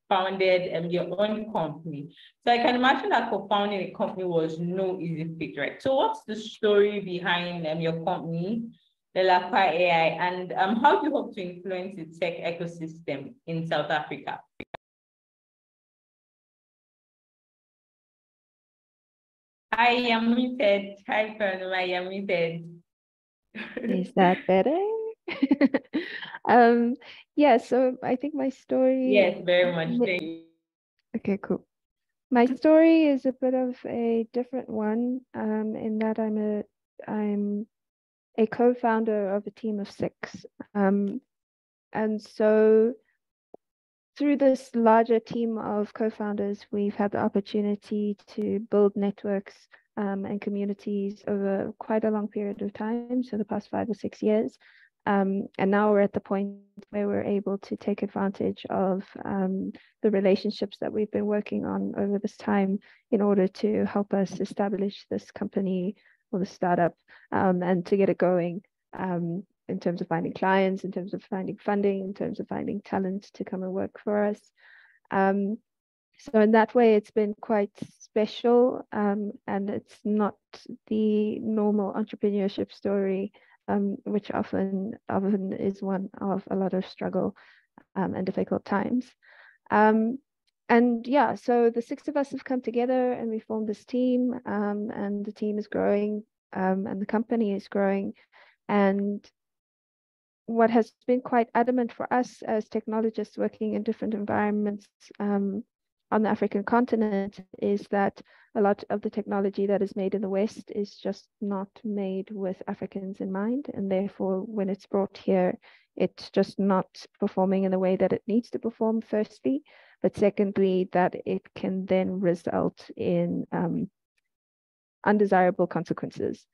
Founded your own company. So I can imagine that co-founding a company was no easy feat, right? So what's the story behind your company, the Lapa AI, and how do you hope to influence the tech ecosystem in South Africa? I am muted. Hi, Pelumai, I am muted. Is that better? Yeah, so I think my story. Yes, very much. Thank you. Okay, cool. My story is a bit of a different one, in that I'm a co-founder of a team of 6. And so through this larger team of co-founders, we've had the opportunity to build networks and communities over quite a long period of time, so the past 5 or 6 years. And now we're at the point where we're able to take advantage of the relationships that we've been working on over this time in order to help us establish this company or the startup and to get it going. In terms of finding clients, in terms of finding funding, in terms of finding talent to come and work for us. So in that way, it's been quite special, and it's not the normal entrepreneurship story, which often is one of a lot of struggle and difficult times. And yeah, so the 6 of us have come together and we formed this team, and the team is growing, and the company is growing. And what has been quite adamant for us as technologists working in different environments on the African continent is that a lot of the technology that is made in the West is just not made with Africans in mind. And therefore, when it's brought here, it's just not performing in the way that it needs to perform, firstly. But secondly, that it can then result in undesirable consequences.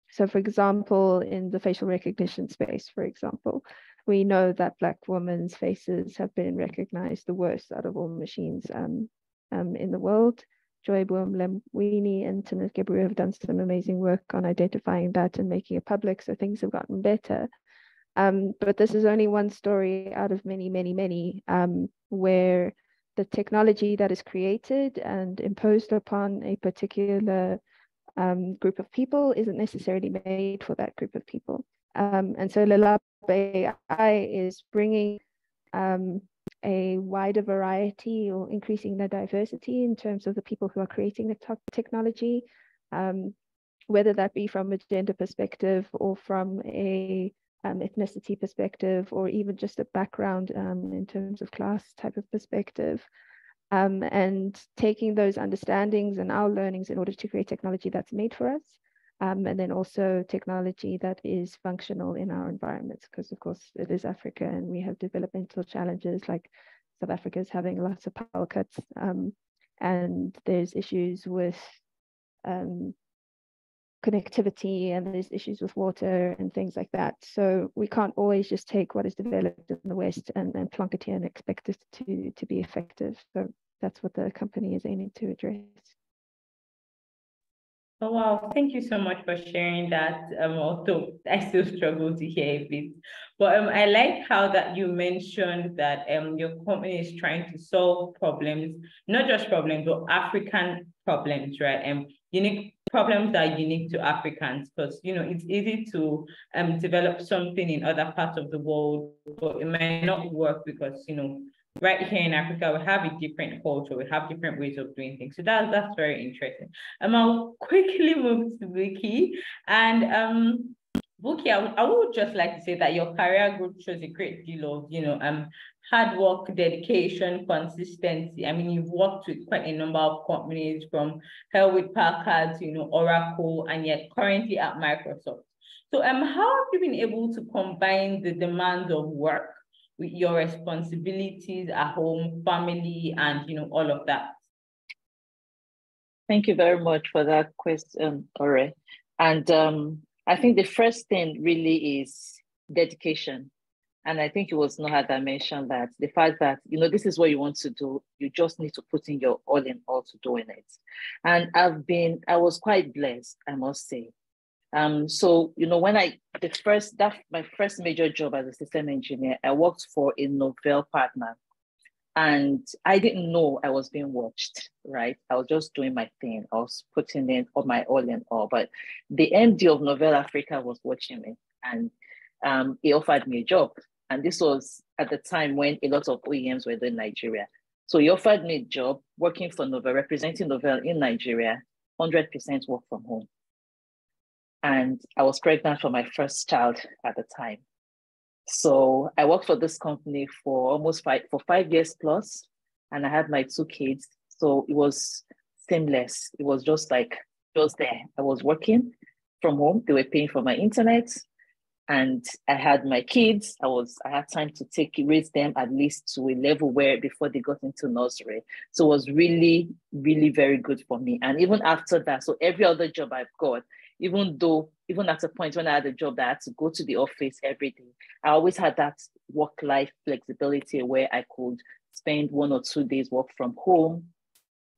So for example, in the facial recognition space, for example, we know that Black women's faces have been recognized the worst out of all machines in the world. Joy Boom-Lemwini and Timothy Gebru have done some amazing work on identifying that and making it public, so things have gotten better. But this is only one story out of many, many, many, where the technology that is created and imposed upon a particular group of people isn't necessarily made for that group of people. And so Lelapa AI is bringing a wider variety or increasing the diversity in terms of the people who are creating the technology, whether that be from a gender perspective or from a ethnicity perspective, or even just a background in terms of class type of perspective. And taking those understandings and our learnings in order to create technology that's made for us, and then also technology that is functional in our environments, because of course it is Africa and we have developmental challenges, like South Africa is having lots of power cuts, and there's issues with connectivity, and there's issues with water and things like that. So we can't always just take what is developed in the West and plonk it here and expect it to be effective. So that's what the company is aiming to address. Oh, wow. Thank you so much for sharing that. Although I still struggle to hear a bit, but I like how that you mentioned that your company is trying to solve problems, not just problems, but African problems, right? Unique problems that are unique to Africans, because it's easy to develop something in other parts of the world, but it might not work because right here in Africa, we have a different culture, we have different ways of doing things. So that's very interesting. I'll quickly move to Vicky. And Vicky, I would just like to say that your career growth shows a great deal of, hard work, dedication, consistency. I mean, you've worked with quite a number of companies, from Hewlett-Packard to, Oracle, and yet currently at Microsoft. So how have you been able to combine the demands of work with your responsibilities at home, family, and all of that? Thank you very much for that question, Ore. And I think the first thing really is dedication. And I think it was Noha that mentioned that the fact that, you know, this is what you want to do, you just need to put in your all in all to doing it. And I was quite blessed, I must say. So, you know, when my first major job as a system engineer, I worked for a Novell partner. And I didn't know I was being watched, right? I was just doing my thing. I was putting in all my all in all. But the MD of Novell Africa was watching me, and he offered me a job. And this was at the time when a lot of OEMs were in Nigeria. So he offered me a job working for Novell, representing Novell in Nigeria, 100% work from home. And I was pregnant for my first child at the time. So I worked for this company for almost 5 years plus, and I had my 2 kids. So it was seamless. It was just there. I was working from home. They were paying for my internet, and I had my kids. I had time to raise them at least to a level where before they got into nursery. So it was really, really very good for me. And even after that, so every other job I've got, even at a point when I had a job that I had to go to the office every day, I always had that work-life flexibility where I could spend 1 or 2 days work from home,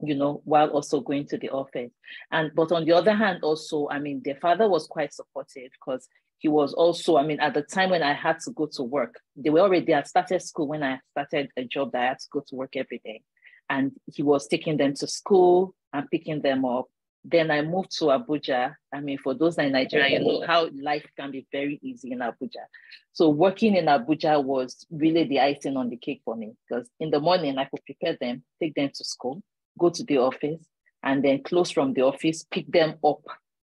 you know, while also going to the office. But on the other hand, also, I mean, their father was quite supportive because he was also, I mean, at the time when I had to go to work, they had started school when I started a job that I had to go to work every day. And he was taking them to school and picking them up. Then I moved to Abuja. I mean, for those in Nigeria, you know how life can be very easy in Abuja. So working in Abuja was really the icing on the cake for me, because in the morning I could prepare them, take them to school, go to the office, and then close from the office, pick them up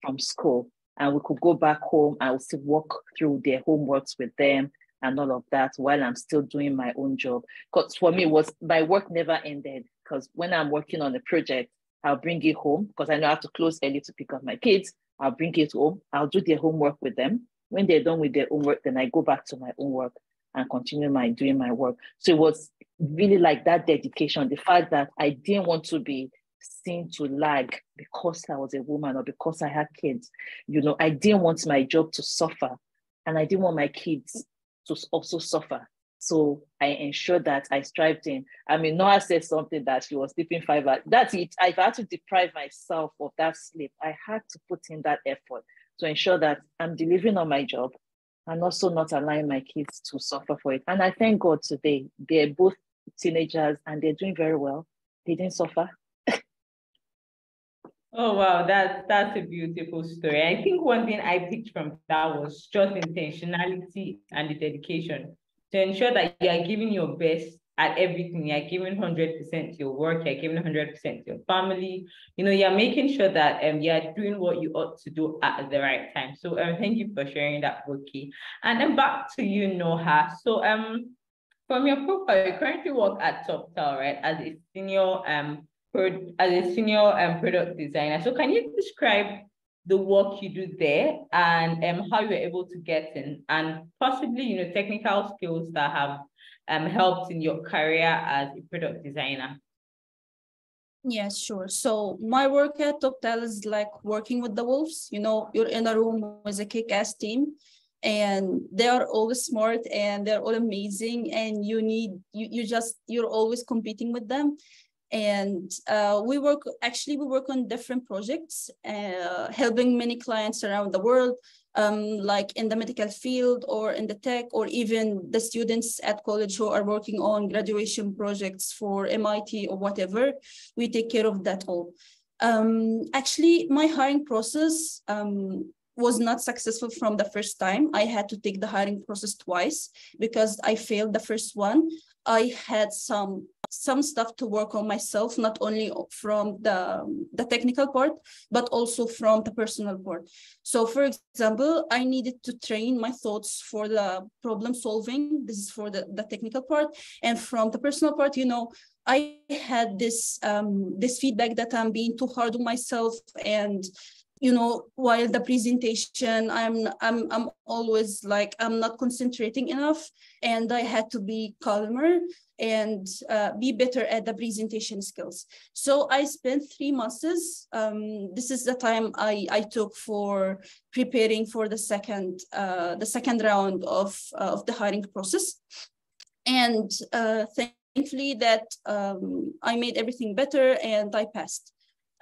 from school. And we could go back home and we'll still work through their homeworks with them and all of that while I'm still doing my own job. Because for me, my work never ended, because when I'm working on a project, I'll bring it home because I know I have to close early to pick up my kids. I'll bring it home. I'll do their homework with them. When they're done with their homework, then I go back to my own work and continue doing my work. So it was really like that dedication, the fact that I didn't want to be seen to lag because I was a woman or because I had kids. You know, I didn't want my job to suffer, and I didn't want my kids to also suffer. So I ensured that I strived in. I mean, Noah said something that she was sleeping 5 hours. That's it. I had to deprive myself of that sleep. I had to put in that effort to ensure that I'm delivering on my job and also not allowing my kids to suffer for it. And I thank God today, they're both teenagers and they're doing very well. They didn't suffer. Oh, wow, that's a beautiful story. I think one thing I picked from that was just intentionality and the dedication to ensure that you are giving your best at everything. You're giving 100% to your work, you're giving 100% to your family. You know, you're making sure that you're doing what you ought to do at the right time. So thank you for sharing that, Boki. And then back to you, Noha. So from your profile, you currently work at TopTal, right, as a senior product designer. So can you describe the work you do there and how you were able to get in, and possibly, you know, technical skills that have helped in your career as a product designer? Yes, sure. So my work at TopTal is like working with the wolves. You know, you're in a room with a kick-ass team, and they are all smart and they're all amazing, and you're always competing with them. And we work on different projects, helping many clients around the world, like in the medical field or in the tech, or even the students at college who are working on graduation projects for MIT or whatever. We take care of that all. Actually, my hiring process was not successful from the first time. I had to take the hiring process twice because I failed the first one. I had some stuff to work on myself, not only from the technical part, but also from the personal part. So for example, I needed to train my thoughts for the problem solving. This is for the technical part. And from the personal part, you know, I had this feedback that I'm being too hard on myself, and you know, while the presentation, I'm always like, I'm not concentrating enough, and I had to be calmer. and be better at the presentation skills. So I spent 3 months. This is the time I took for preparing for the second round of the hiring process. And thankfully that I made everything better and I passed.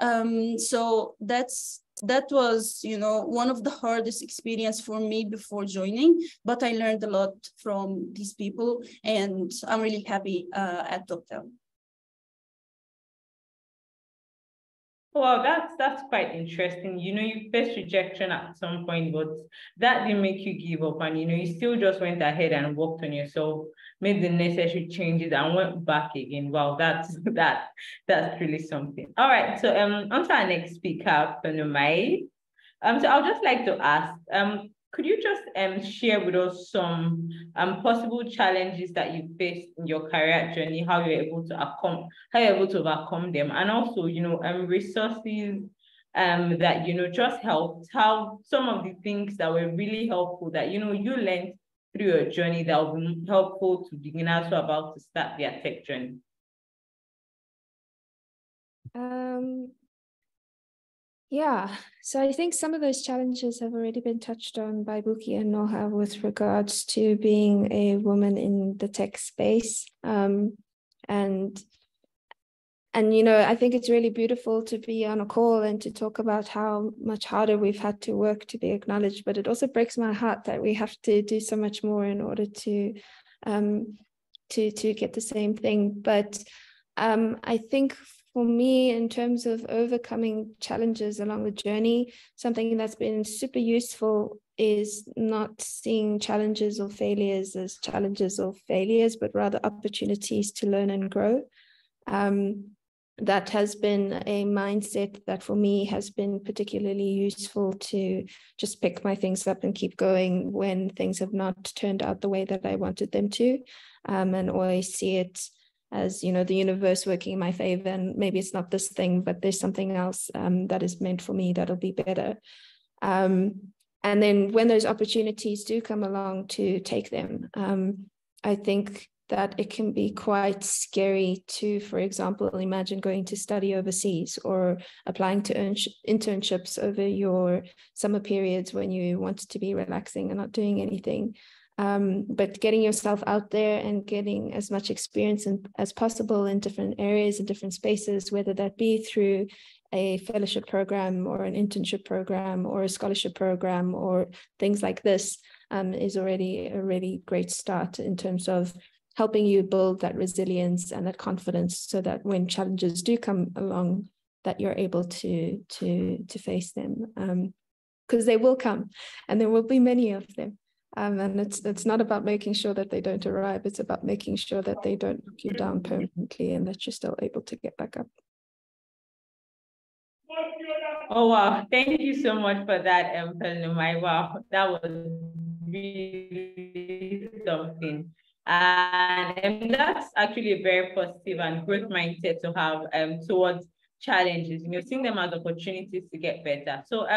So that was, one of the hardest experience for me before joining, but I learned a lot from these people and I'm really happy at TopTel. Well, that's quite interesting. You faced rejection at some point, but that didn't make you give up, and you still just went ahead and worked on yourself, made the necessary changes, and went back again. Wow, that's really something. All right, so on to our next speaker, Phenomenal. So I'd just like to ask, could you just share with us some possible challenges that you faced in your career journey, how you're able to overcome them, and also resources that just helped, how some of the things that were really helpful that you learned through your journey that will be helpful to beginners who are about to start their tech journey. Yeah, so I think some of those challenges have already been touched on by Buki and Noha with regards to being a woman in the tech space. And I think it's really beautiful to be on a call and to talk about how much harder we've had to work to be acknowledged, but it also breaks my heart that we have to do so much more in order to get the same thing. But I think for me, in terms of overcoming challenges along the journey, something that's been super useful is not seeing challenges or failures as challenges or failures, but rather opportunities to learn and grow. That has been a mindset that for me has been particularly useful to just pick my things up and keep going when things have not turned out the way that I wanted them to, and always see it as, the universe working in my favor, and maybe it's not this thing, but there's something else that is meant for me that'll be better. And then when those opportunities do come along, to take them. I think that it can be quite scary to, for example, imagine going to study overseas or applying to internships over your summer periods when you want to be relaxing and not doing anything. But getting yourself out there and getting as much experience as possible in different areas and different spaces, whether that be through a fellowship program or an internship program or a scholarship program or things like this, is already a really great start in terms of helping you build that resilience and that confidence, so that when challenges do come along, that you're able to face them, because they will come, and there will be many of them. And it's not about making sure that they don't arrive. It's about making sure that they don't knock you down permanently and that you're still able to get back up. Oh, wow. Thank you so much for that, Pelumai. Wow, that was really something. And that's actually a very positive and growth mindset to have towards challenges, seeing them as opportunities to get better. So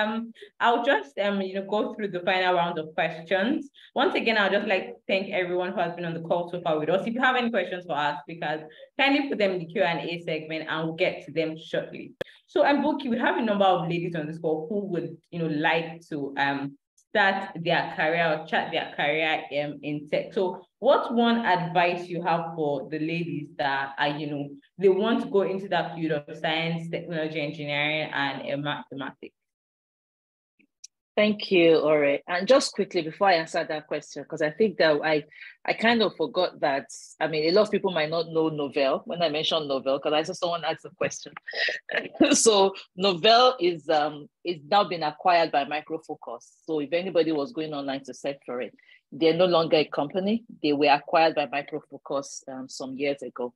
I'll just go through the final round of questions. Once again, I'll just like to thank everyone who has been on the call so far with us. If you have any questions for us, because kindly put them in the Q&A segment and we'll get to them shortly. So Buki, we have a number of ladies on this call who would like to start their career or chart their career in tech. So what's one advice you have for the ladies that are, they want to go into that field of science, technology, engineering, and mathematics? Thank you, Ore. And just quickly before I answer that question, because I think that I kind of forgot that, a lot of people might not know Novell when I mentioned Novell, because I saw someone ask a question. So Novell is now been acquired by Micro Focus. So if anybody was going online to search for it, they're no longer a company. They were acquired by Micro Focus some years ago.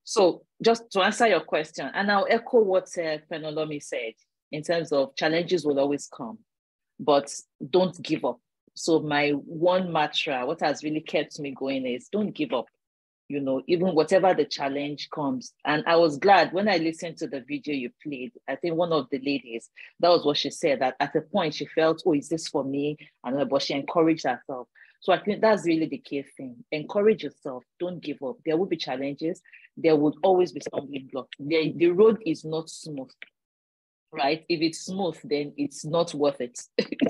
So just to answer your question, and I'll echo what Penolomi said, in terms of challenges will always come, but don't give up. So my one mantra, what has really kept me going is don't give up, even whatever the challenge comes. And I was glad when I listened to the video you played. I think one of the ladies, that was what she said, that at a point she felt, oh, is this for me? But she encouraged herself. So I think that's really the key thing. Encourage yourself. Don't give up. There will be challenges. There will always be stumbling blocks. The road is not smooth, right? If it's smooth, then it's not worth it.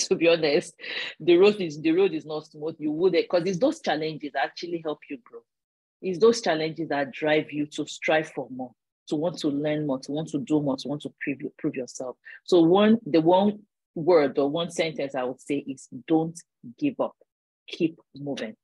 To be honest, the road is not smooth. You would, because it's those challenges that actually help you grow. It's those challenges that drive you to strive for more, to want to learn more, to want to do more, to want to prove yourself. So the one word or one sentence I would say is don't give up. Keep moving.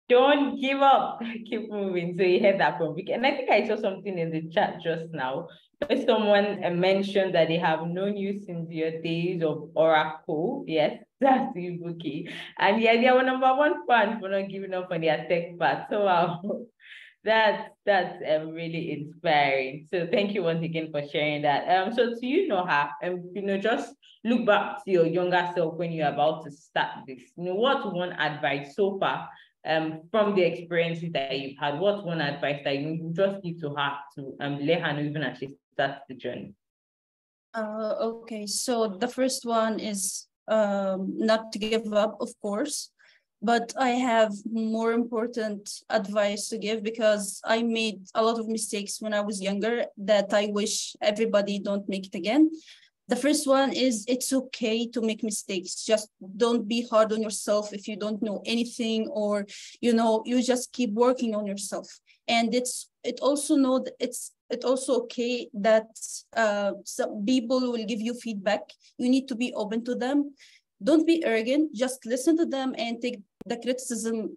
Don't give up. Keep moving. So you heard that from Vicky. And I think I saw something in the chat just now where someone mentioned that they have known you since your days of Oracle. Yes, that's you, Vicky. And yeah, they are number one fan for not giving up on their tech part. So wow. That's really inspiring. So thank you once again for sharing that. So to you, Noha, just look back to your younger self when you're about to start this. What one advice so far from the experiences that you've had, what's one advice that you just give to her to let her know even as she starts the journey? Okay, so the first one is not to give up, of course. But I have more important advice to give because I made a lot of mistakes when I was younger that I wish everybody don't make it again. The first one is it's okay to make mistakes. Just don't be hard on yourself if you don't know anything, or you just keep working on yourself. And it's also okay that some people will give you feedback. You need to be open to them. Don't be arrogant, just listen to them and take the criticism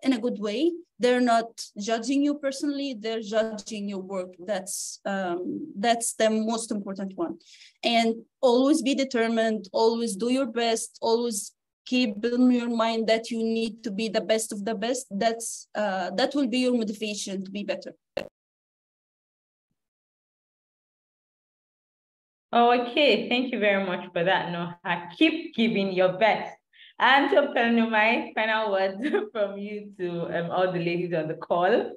in a good way. They're not judging you personally, they're judging your work. That's the most important one. And always be determined, always do your best, always keep in your mind that you need to be the best of the best. That will be your motivation to be better. Okay, thank you very much for that, Noha. Keep giving your best. And to my final words from you to all the ladies on the call.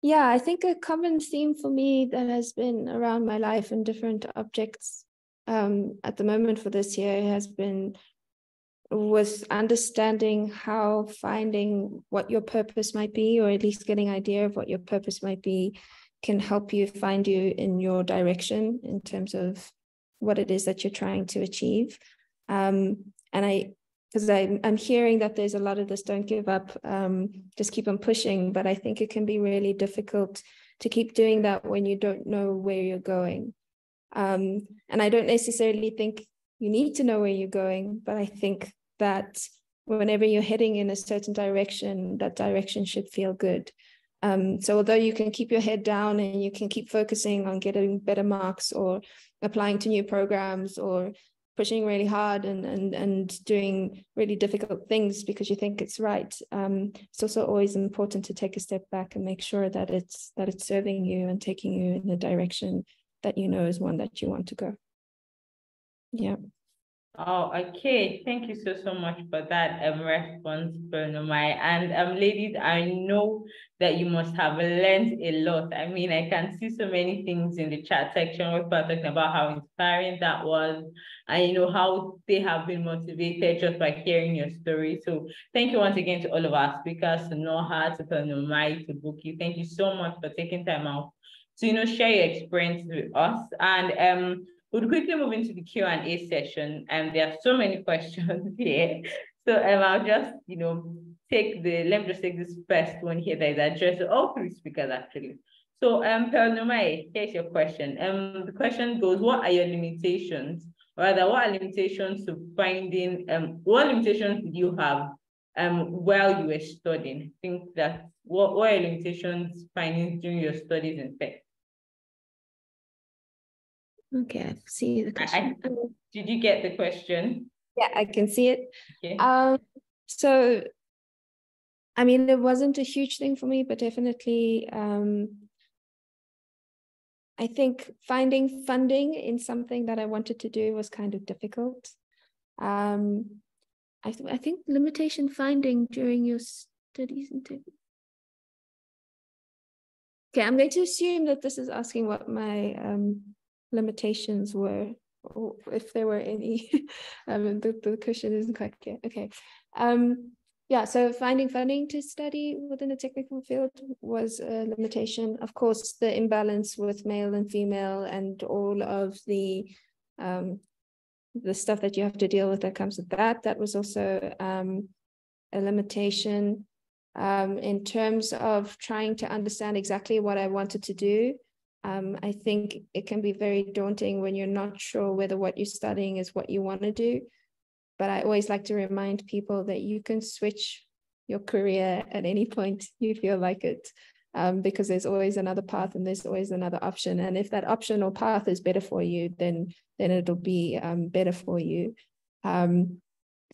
Yeah, I think a common theme for me that has been around my life and different objects at the moment for this year was understanding how finding what your purpose might be, or at least getting an idea of what your purpose might be, can help you find you in your direction in terms of what it is that you're trying to achieve. Because I'm hearing that there's a lot of this, don't give up, just keep on pushing. But I think it can be really difficult to keep doing that when you don't know where you're going. And I don't necessarily think you need to know where you're going, but I think that whenever you're heading in a certain direction, that direction should feel good. So although you can keep your head down and you can keep focusing on getting better marks or applying to new programs or pushing really hard and doing really difficult things because you think it's right, it's also always important to take a step back and make sure that it's serving you and taking you in a direction that you know is one that you want to go. Yeah. Oh, okay. Thank you so much for that response, Bernomai. And ladies, I know that you must have learned a lot. I mean, I can see so many things in the chat section where people are talking about how inspiring that was, and how they have been motivated just by hearing your story. So thank you once again to all of our speakers, to Noha, to Bernomai, to Buki. Thank you so much for taking time out to share your experience with us. And we'll quickly move into the Q&A session, and there are so many questions here. So I'll just, let me just take this first one here that is addressed to all three speakers actually. So Pelnomai, here's your question. The question goes, what are your limitations? Or rather, what are limitations to finding, what limitations did you have while you were studying? I think that what are your limitations finding during your studies in tech? Okay, I see the question. Did you get the question? Yeah, I can see it. Okay. So, I mean, it wasn't a huge thing for me, but definitely, I think finding funding in something that I wanted to do was kind of difficult. I think limitation finding during your studies in tech. Okay, I'm going to assume that this is asking what my limitations were if there were any. The question isn't quite clear. Okay. Yeah, so finding funding to study within a technical field was a limitation. Of course, the imbalance with male and female and all of the stuff that you have to deal with that comes with that was also a limitation. In terms of trying to understand exactly what I wanted to do, I think it can be very daunting when you're not sure whether what you're studying is what you want to do. But I always like to remind people that you can switch your career at any point you feel like it, because there's always another path and there's always another option. And if that option or path is better for you, then it'll be better for you.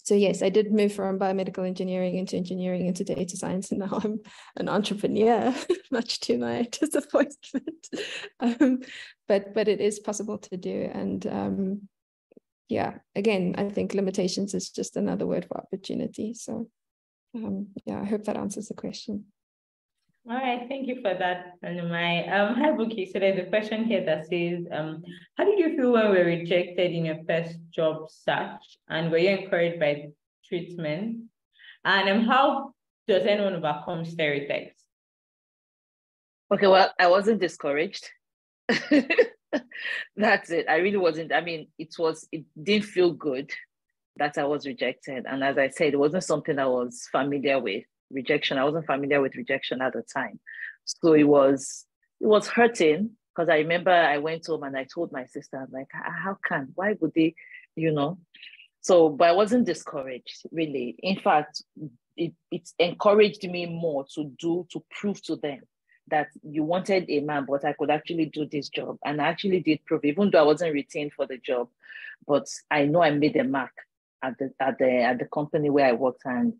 So yes, I did move from biomedical engineering into data science, and now I'm an entrepreneur, much to my disappointment. But it is possible to do. And yeah, again, I think limitations is just another word for opportunity. So yeah, I hope that answers the question. All right, thank you for that, Anumai. Hi, Buki. So there's a question here that says, how did you feel when you were rejected in your first job search, and were you encouraged by treatment? And how does anyone overcome stereotypes? Okay, well, I wasn't discouraged. That's it. I really wasn't. I mean, it didn't feel good that I was rejected. And as I said, it wasn't something I was familiar with. Rejection. I wasn't familiar with rejection at the time. So it was hurting, because I remember I went home and I told my sister, I'm like, why would they, So, but I wasn't discouraged, really. In fact, it encouraged me more to prove to them that you wanted a man, but I could actually do this job. And I actually did prove, even though I wasn't retained for the job, but I know I made a mark at the company where I worked. And,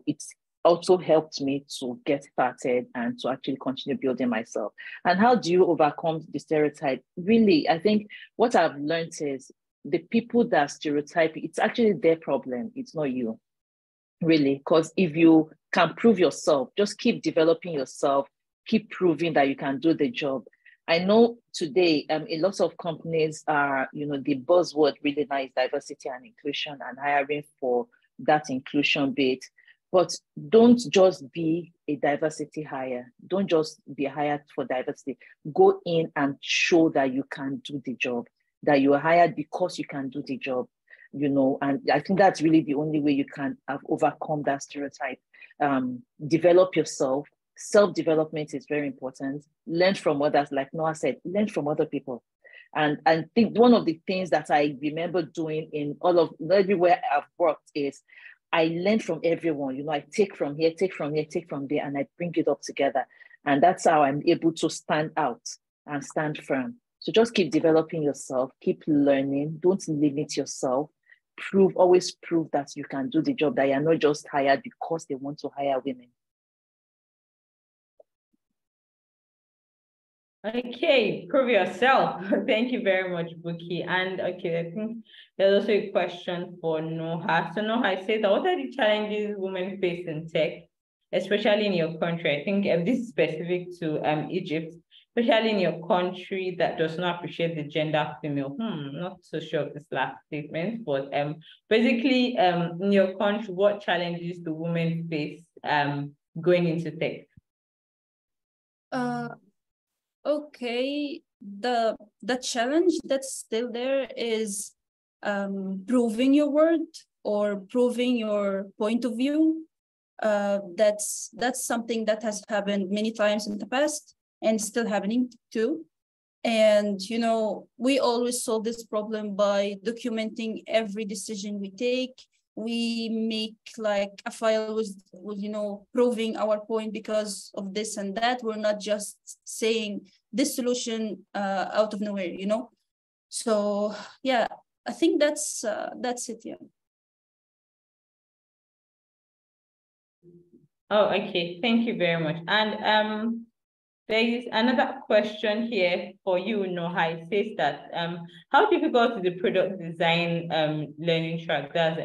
it's also helped me to get started and to actually continue building myself. And how do you overcome the stereotype? Really, I think what I've learned is the people that stereotype, it's actually their problem. It's not you, really. Because if you can prove yourself, just keep developing yourself, keep proving that you can do the job. I know today, a lot of companies are, the buzzword really now is diversity and inclusion and hiring for that inclusion bit. But don't just be a diversity hire. Don't just be hired for diversity. Go in and show that you can do the job, that you are hired because you can do the job, and I think that's really the only way you can have overcome that stereotype. Develop yourself. Self-development is very important. Learn from others, like Noah said, learn from other people. And I think one of the things that I remember doing in everywhere I've worked is I learn from everyone. I take from here, take from here, take from there, and I bring it up together. And that's how I'm able to stand out and stand firm. So just keep developing yourself, keep learning, don't limit yourself. Always prove that you can do the job, that you're not just hired because they want to hire women. Okay, prove yourself. Thank you very much, Buki. And okay, I think there's also a question for Noha. So Noha says, what are the challenges women face in tech, especially in your country? I think this is specific to Egypt, especially in your country that does not appreciate the gender female. Not so sure of this last statement, but basically in your country, what challenges do women face going into tech? Okay, the challenge that's still there is proving your word or proving your point of view. That's something that has happened many times in the past and still happening too. And we always solve this problem by documenting every decision we take. We make like a file with proving our point because of this and that. We're not just saying this solution out of nowhere, So yeah, I think that's it. Yeah. Oh, okay. Thank you very much. And there is another question here for you, Noha. It says that how difficult is the product design learning track? That's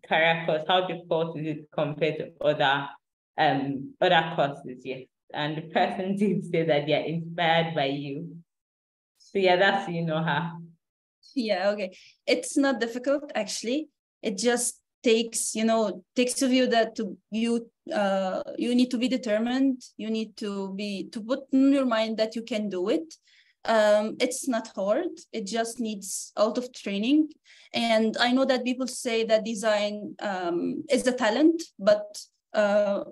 career course. How difficult is it compared to other courses? Yes. And the person did say that they are inspired by you. So yeah, that's Noha. Yeah, okay. It's not difficult, actually. It just takes a view that you need to be determined. You need to put in your mind that you can do it. It's not hard. It just needs a lot of training. And I know that people say that design is a talent, but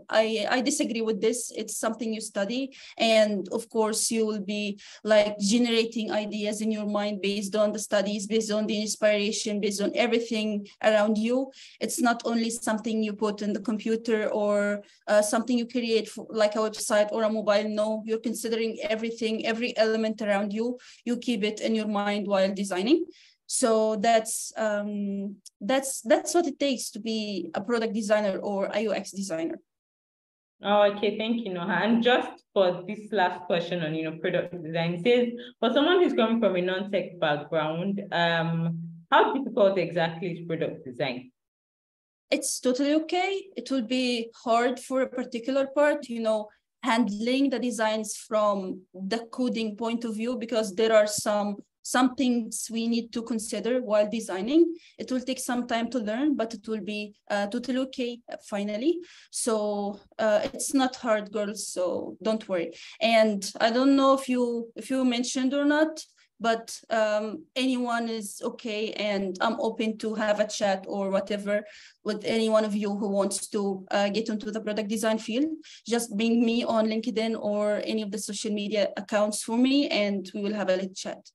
I disagree with this. It's something you study, and of course you will be like generating ideas in your mind based on the studies, based on the inspiration, based on everything around you. It's not only something you put in the computer or something you create for, like a website or a mobile. No, you're considering everything, every element around you. You keep it in your mind while designing. So that's what it takes to be a product designer or a UX designer. Oh, okay, thank you, Noha. And just for this last question on, product design, it says, for someone who's coming from a non-tech background, how difficult exactly is product design? It's totally okay. It will be hard for a particular part, handling the designs from the coding point of view, because there are some things we need to consider while designing. It will take some time to learn, but it will be totally okay finally. So it's not hard, girls, so don't worry. And I don't know if you mentioned or not, but anyone is okay, and I'm open to have a chat or whatever with any one of you who wants to get into the product design field. Just bring me on LinkedIn or any of the social media accounts for me, and we will have a little chat.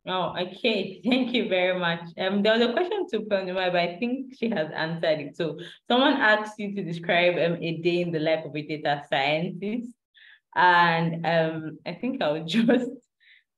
Oh, okay. Thank you very much. There was a question to Purnima, but I think she has answered it. So someone asked you to describe a day in the life of a data scientist. And I think I would just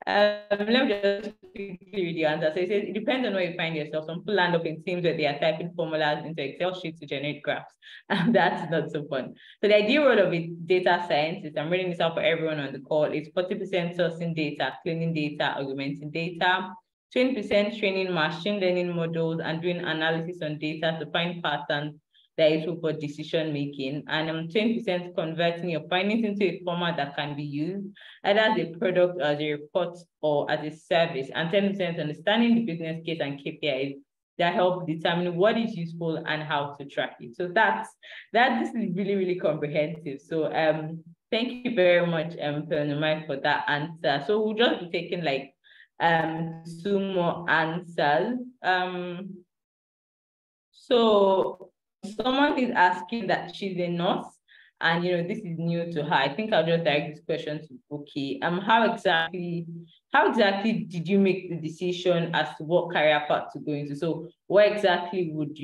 let me just quickly read the answer. So it says, it depends on where you find yourself. Some people land up in teams where they are typing formulas into Excel sheets to generate graphs. And that's not so fun. So the ideal role of a data scientist, I'm reading this out for everyone on the call, is 40% sourcing data, cleaning data, augmenting data, 20% training machine learning models and doing analysis on data to find patterns that is useful for decision making, and 20% converting your findings into a format that can be used either as a product, as a report, or as a service, and 10% understanding the business case and KPIs that help determine what is useful and how to track it. So this is really, really comprehensive. So thank you very much, Purnima, for that answer. So we'll just be taking like 2 more answers. So someone is asking that she's a nurse, and this is new to her. I think I'll just direct this question to Buki. How exactly did you make the decision as to what career path to go into? So what exactly would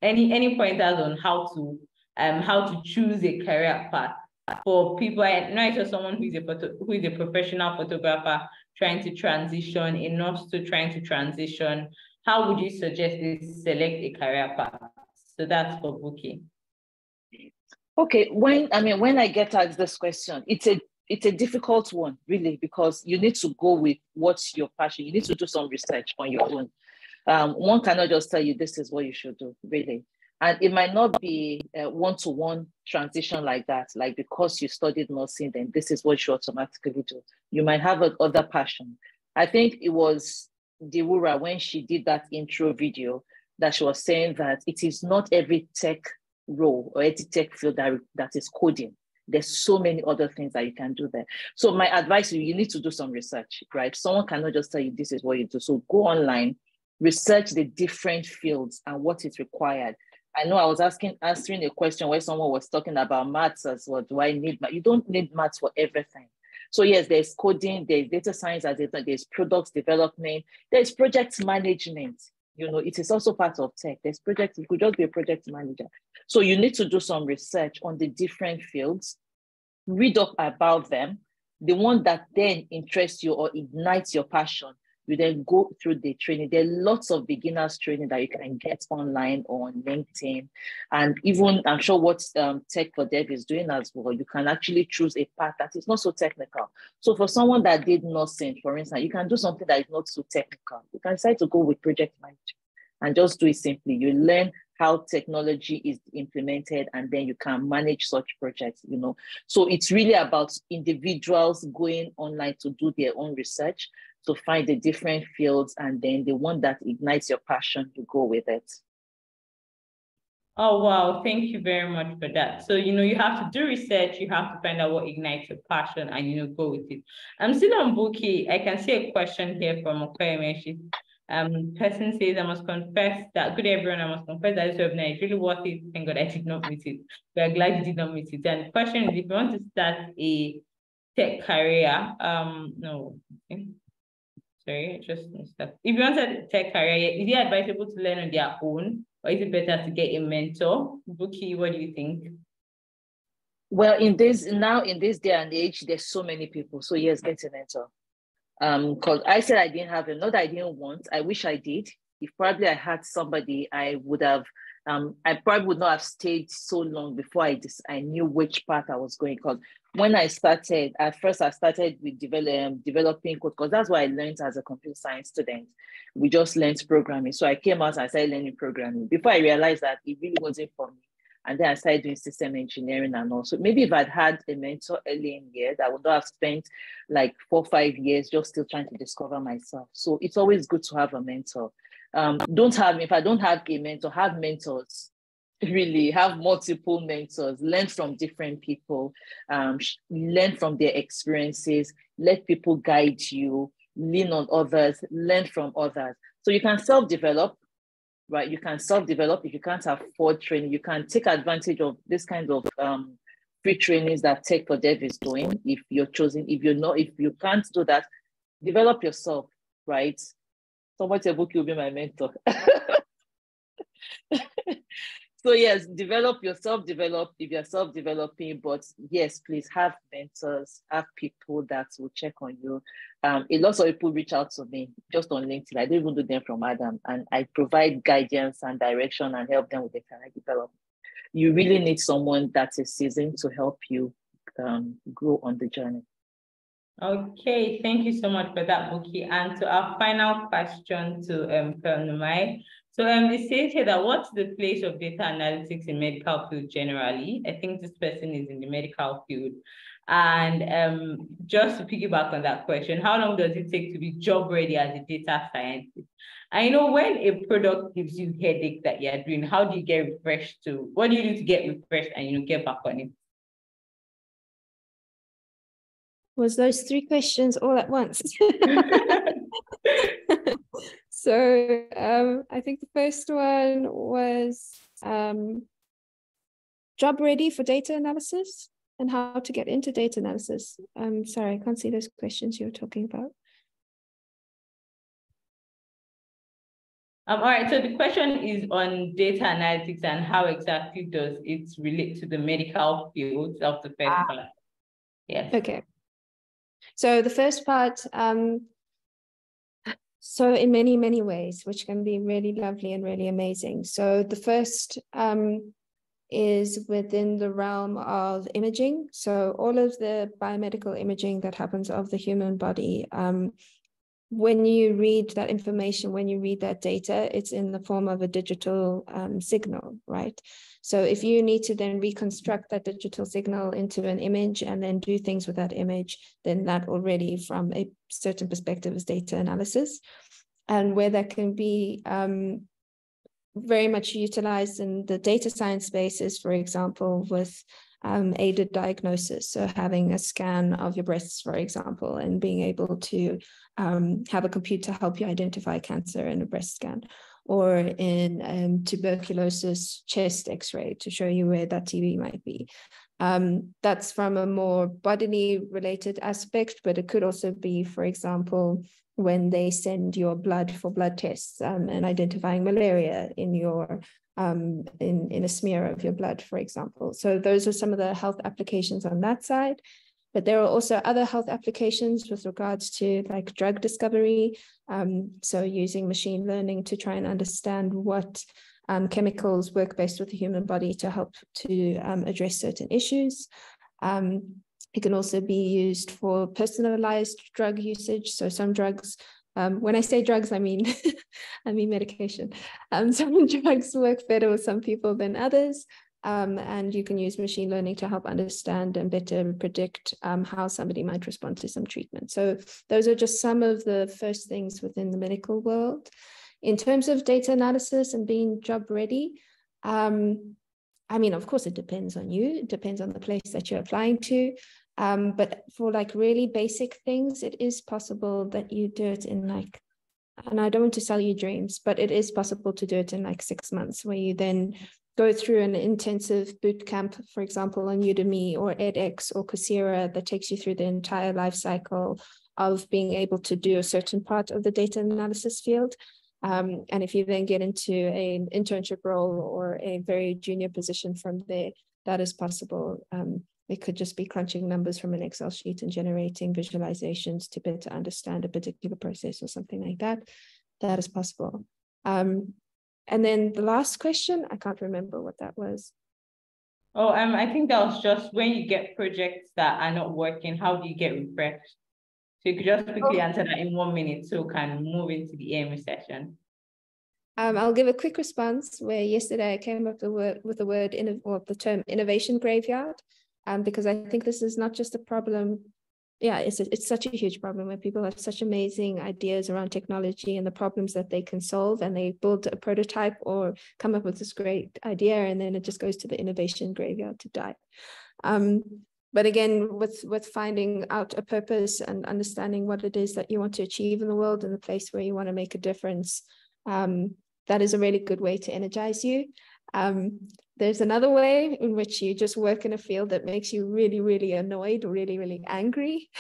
any pointers on how to choose a career path for people? I know I saw someone who is a professional photographer trying to transition, a nurse to trying to transition. How would you suggest they select a career path? So that's for Buki. Okay, when I get asked this question, it's a difficult one, really, because you need to go with what's your passion. You need to do some research on your own. One cannot just tell you this is what you should do, really. And it might not be a one-to-one transition like that, like because you studied nursing, then this is what you automatically do. You might have other passion. I think it was Dewura, when she did that intro video, that she was saying that it is not every tech role or any tech field that is coding. There's so many other things that you can do there. So my advice is you need to do some research, right? Someone cannot just tell you this is what you do. So go online, research the different fields and what is required. I know I was answering a question where someone was talking about maths as well. Do I need math? You don't need maths for everything. So yes, there's coding, there's data science, there's product development, there's project management. It is also part of tech. There's projects, you could just be a project manager. So you need to do some research on the different fields, read up about them. The one that then interests you or ignites your passion, you then go through the training. There are lots of beginners training that you can get online or on LinkedIn. And even, I'm sure what Tech for Dev is doing as well, you can actually choose a path that is not so technical. So for someone that did nursing, for instance, you can do something that is not so technical. You can decide to go with project management. and just do it simply. You learn how technology is implemented, and then you can manage such projects, you know. So it's really about individuals going online to do their own research, to find the different fields, and then the one that ignites your passion, to go with it. Oh, wow. Thank you very much for that. So, you know, you have to do research, you have to find out what ignites your passion, and, you know, go with it. I'm still on Buki. I can see a question here from Okoye. Person says, I must confess that, good everyone, I must confess that this webinar is really worth it. Thank God I did not miss it. We are glad you did not miss it. And the question is, if you want to start a tech career, sorry, I just missed that. If you want a tech career, is it advisable to learn on their own, or is it better to get a mentor? Buki, what do you think? Well, in this day and age, there's so many people. So yes, get a mentor. Because I said I didn't have it, not that I didn't want, I wish I did. If probably I had somebody, I would have, I probably would not have stayed so long before I knew which path I was going. Because when I started, at first I started with developing code, because that's what I learned as a computer science student. We just learned programming. So I came out and I started learning programming before I realized that it really wasn't for me. And then I started doing system engineering and all. So maybe if I'd had a mentor early in years, I would not have spent like 4 or 5 years just still trying to discover myself. So it's always good to have a mentor. If I don't have a mentor, have mentors. Really have multiple mentors, learn from different people, learn from their experiences, let people guide you, lean on others, learn from others. So you can self-develop. Right, you can self-develop. If you can't afford training, you can take advantage of this kind of free trainings that Tech for Dev is doing. If you're choosing, if you can't do that, develop yourself, right? Someone said, Book, you'll be my mentor. So yes, develop yourself, develop if you're self-developing, but yes, please have mentors, have people that will check on you. A lot of people reach out to me just on LinkedIn. I don't even do them from Adam, and I provide guidance and direction and help them with their career development. You really need someone that is seasoned to help you grow on the journey. Okay, thank you so much for that, Buki. And to our final question to Numai. So it says here that what's the place of data analytics in medical field generally? I think this person is in the medical field. And just to piggyback on that question, how long does it take to be job ready as a data scientist? I know when a product gives you headache that you're doing, how do you get refreshed to, what do you do to get refreshed and, you know, get back on it? Was those 3 questions all at once? So I think the first one was job ready for data analysis and how to get into data analysis. Sorry, I can't see those questions you were talking about. All right, so the question is on data analytics and how exactly does it relate to the medical field of the first part? Yes. Okay. So the first part, so in many, many ways, which can be really lovely and really amazing. So the first is within the realm of imaging. So all of the biomedical imaging that happens of the human body, when you read that information, when you read that data, it's in the form of a digital signal, right? So if you need to then reconstruct that digital signal into an image and then do things with that image, then that already from a certain perspective is data analysis. And where that can be very much utilized in the data science spaces, for example, with aided diagnosis. So having a scan of your breasts, for example, and being able to have a computer help you identify cancer in a breast scan, or in tuberculosis chest x-ray to show you where that TB might be. That's from a more bodily related aspect, but it could also be, for example, when they send your blood for blood tests and identifying malaria in your in a smear of your blood, for example. So those are some of the health applications on that side. But there are also other health applications with regards to like drug discovery. So using machine learning to try and understand what chemicals work best with the human body to help to address certain issues. It can also be used for personalized drug usage. So some drugs When I say drugs, I mean I mean medication. Some drugs work better with some people than others. And you can use machine learning to help understand and better predict how somebody might respond to some treatment. So those are just some of the first things within the medical world. In terms of data analysis and being job ready, I mean, of course, it depends on you. It depends on the place that you're applying to. But for like really basic things, it is possible that you do it in like, and I don't want to sell you dreams, but it is possible to do it in like 6 months, where you then go through an intensive boot camp, for example, on Udemy or edX or Coursera, that takes you through the entire life cycle of being able to do a certain part of the data analysis field. And if you then get into an internship role or a very junior position from there, that is possible. It could just be crunching numbers from an Excel sheet and generating visualizations to better understand a particular process or something like that. That is possible. And then the last question, I can't remember what that was. Oh, I think that was just when you get projects that are not working, how do you get refreshed? So you could just quickly answer that in 1 minute so we can move into the AMA session. I'll give a quick response where yesterday I came up with the term innovation graveyard, because I think this is not just a problem. Yeah, it's such a huge problem where people have such amazing ideas around technology and the problems that they can solve, and they build a prototype or come up with this great idea, and then it just goes to the innovation graveyard to die. But again, with finding out a purpose and understanding what it is that you want to achieve in the world and the place where you want to make a difference, that is a really good way to energize you. There's another way in which you just work in a field that makes you really, really annoyed or really, really angry.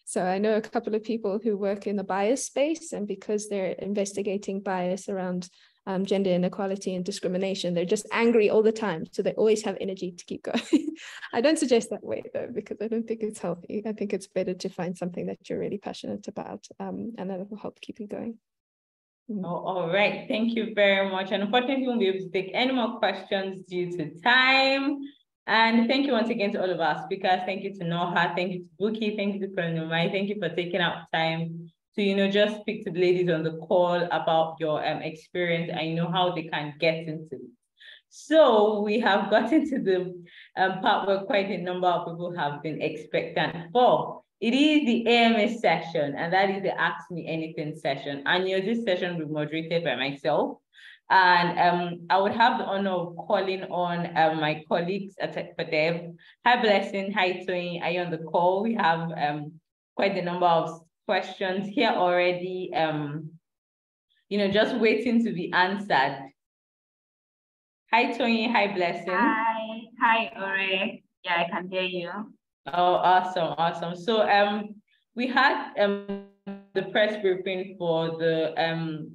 So I know a couple of people who work in the bias space, and because they're investigating bias around gender inequality and discrimination, they're just angry all the time. So they always have energy to keep going. I don't suggest that way though, because I don't think it's healthy. I think it's better to find something that you're really passionate about, and that will help keep you going. Oh, all right, thank you very much. And unfortunately, we won't be able to take any more questions due to time. And thank you once again to all of our speakers. Thank you to Noha, thank you to Buki, thank you to Kolonumai, thank you for taking out time to, just speak to the ladies on the call about your experience. I know how they can get into it. So we have gotten to the part where quite a number of people have been expectant for. It is the AMA session, and that is the Ask Me Anything session. And this session will be moderated by myself. And I would have the honor of calling on my colleagues at Tech4Dev. Hi, Blessing. Hi, Tony. Are you on the call? We have quite a number of questions here already, just waiting to be answered. Hi, Tony. Hi, Blessing. Hi, Ore. Yeah, I can hear you. Oh, awesome. So we had the press briefing for the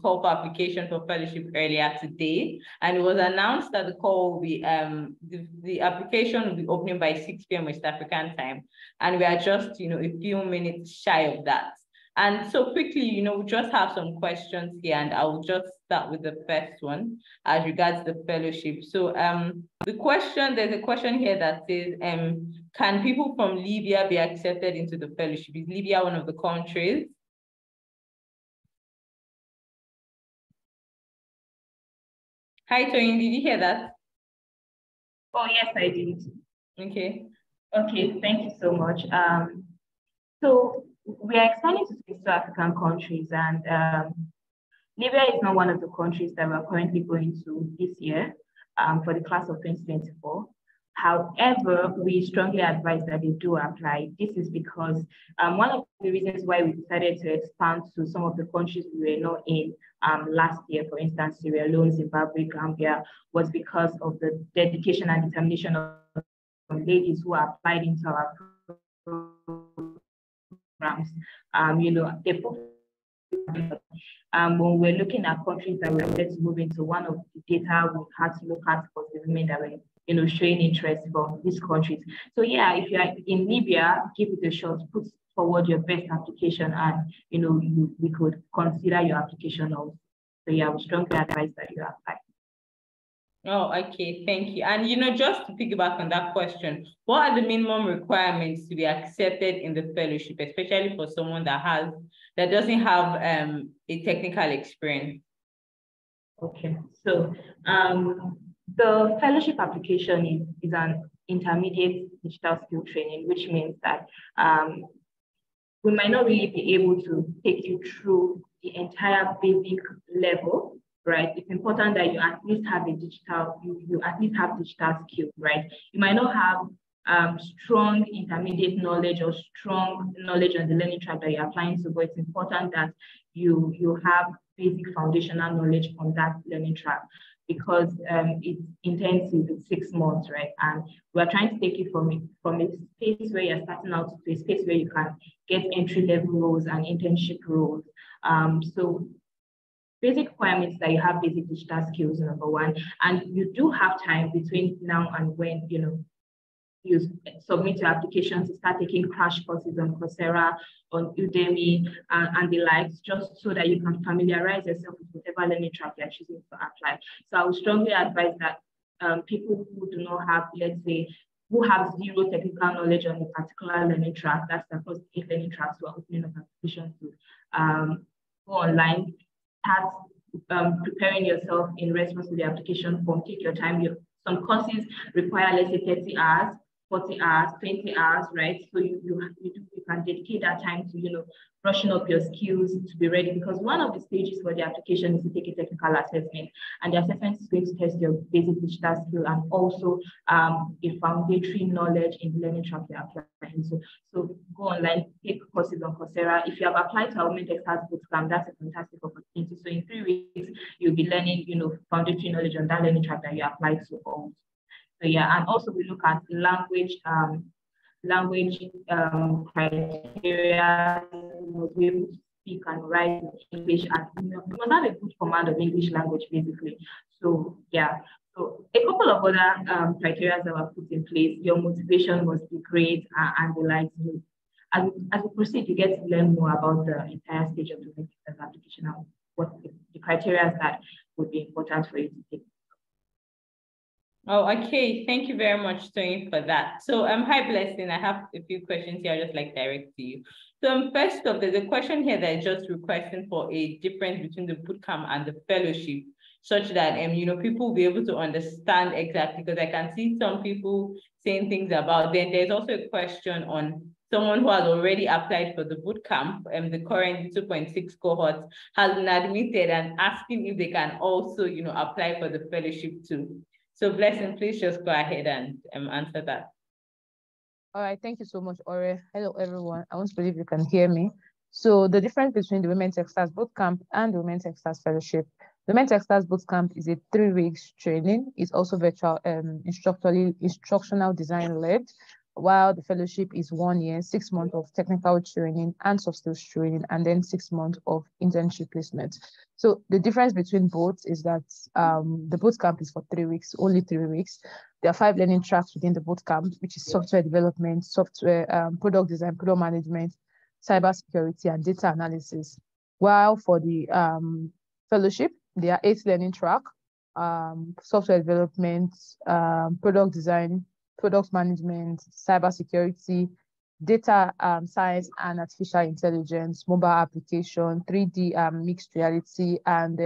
call for application for fellowship earlier today, and it was announced that the call will be the application will be opening by 6 p.m. West African time, and we are just a few minutes shy of that. And so quickly, we just have some questions here, and I will just start with the first one as regards the fellowship. So there's a question here that says, can people from Libya be accepted into the fellowship? Is Libya one of the countries? Hi, Toyin, did you hear that? Oh, yes, I did. Okay, thank you so much. So we are expanding to 6 African countries, and Libya is not one of the countries that we're currently going to this year for the class of 2024. However, we strongly advise that they do apply. This is because one of the reasons why we decided to expand to some of the countries we were not in last year, for instance, Sierra Leone, Zimbabwe, Gambia, was because of the dedication and determination of ladies who applied into our programs. They put when we're looking at countries that we wanted to move into, one of the data we had to look at was the women that were showing interest from these countries. So yeah, if you are in Libya, give it a shot, put forward your best application, and we could consider your application also. So yeah, we strongly advise that you apply. Oh, okay, thank you. And just to piggyback on that question, what are the minimum requirements to be accepted in the fellowship, especially for someone that doesn't have a technical experience? Okay, so the fellowship application is an intermediate digital skill training, which means that we might not really be able to take you through the entire basic level, right? It's important that you at least have you at least have digital skills, right? You might not have strong intermediate knowledge or strong knowledge on the learning track that you're applying to, but it's important that you have basic foundational knowledge on that learning track, because it's intensive, it's 6 months, right? And we're trying to take you from a space where you're starting out to a space where you can get entry-level roles and internship roles. So basic requirements that you have basic digital skills, number one, and you do have time between now and when you submit your application to start taking crash courses on Coursera, on Udemy, and the likes, just so that you can familiarize yourself with whatever learning track you're choosing to apply. So I would strongly advise that people who do not have, let's say, who have zero technical knowledge on a particular learning track, that's the first 8 learning tracks we're opening up applications to, go online, start preparing yourself in response to the application form, take your time. Some courses require, let's say, 30 hours, 40 hours, 20 hours, right? So you can dedicate that time to, brushing up your skills to be ready, because one of the stages for the application is to take a technical assessment, and the assessment is going to test your basic digital skill and also a foundatory knowledge in the learning track you're applying. So go online, take courses on Coursera. If you have applied to our Women Techsters Bootcamp, that's a fantastic opportunity. So in 3 weeks, you'll be learning, foundatory knowledge on that learning track that you applied to also. So yeah, and also we look at language criteria, we able to speak and write English, and you must have a good command of English language, basically. So yeah, so a couple of other criteria that were put in place. Your motivation must be great, and the likes. As we proceed, you get to learn more about the entire stage of the application and what the criteria that would be important for you to take. Oh, okay. Thank you very much, Tony, for that. So, hi, Blessing. I have a few questions here I'd just like direct to you. So, first off, there's a question here that is just requesting for a difference between the bootcamp and the fellowship, such that people will be able to understand exactly, because I can see some people saying things about. Then there's also a question on someone who has already applied for the bootcamp, the current 2.6 cohort, has been admitted and asking if they can also, apply for the fellowship too. So Blessing, please just go ahead and answer that. All right, thank you so much, Ore. Hello, everyone. I want to believe you can hear me. So the difference between the Women Techsters Bootcamp and the Women Techsters Fellowship. The Women Techsters Bootcamp is a 3 weeks training. It's also virtual, instructional design led, while the fellowship is 1 year, 6 months of technical training and soft skills training, and then 6 months of internship placement. So the difference between both is that the bootcamp is for 3 weeks, only 3 weeks. There are 5 learning tracks within the bootcamp, which is software development, product design, product management, cybersecurity, and data analysis. While for the fellowship, there are 8 learning tracks, software development, product design, product management, cybersecurity, data science and artificial intelligence, mobile application, 3D mixed reality, and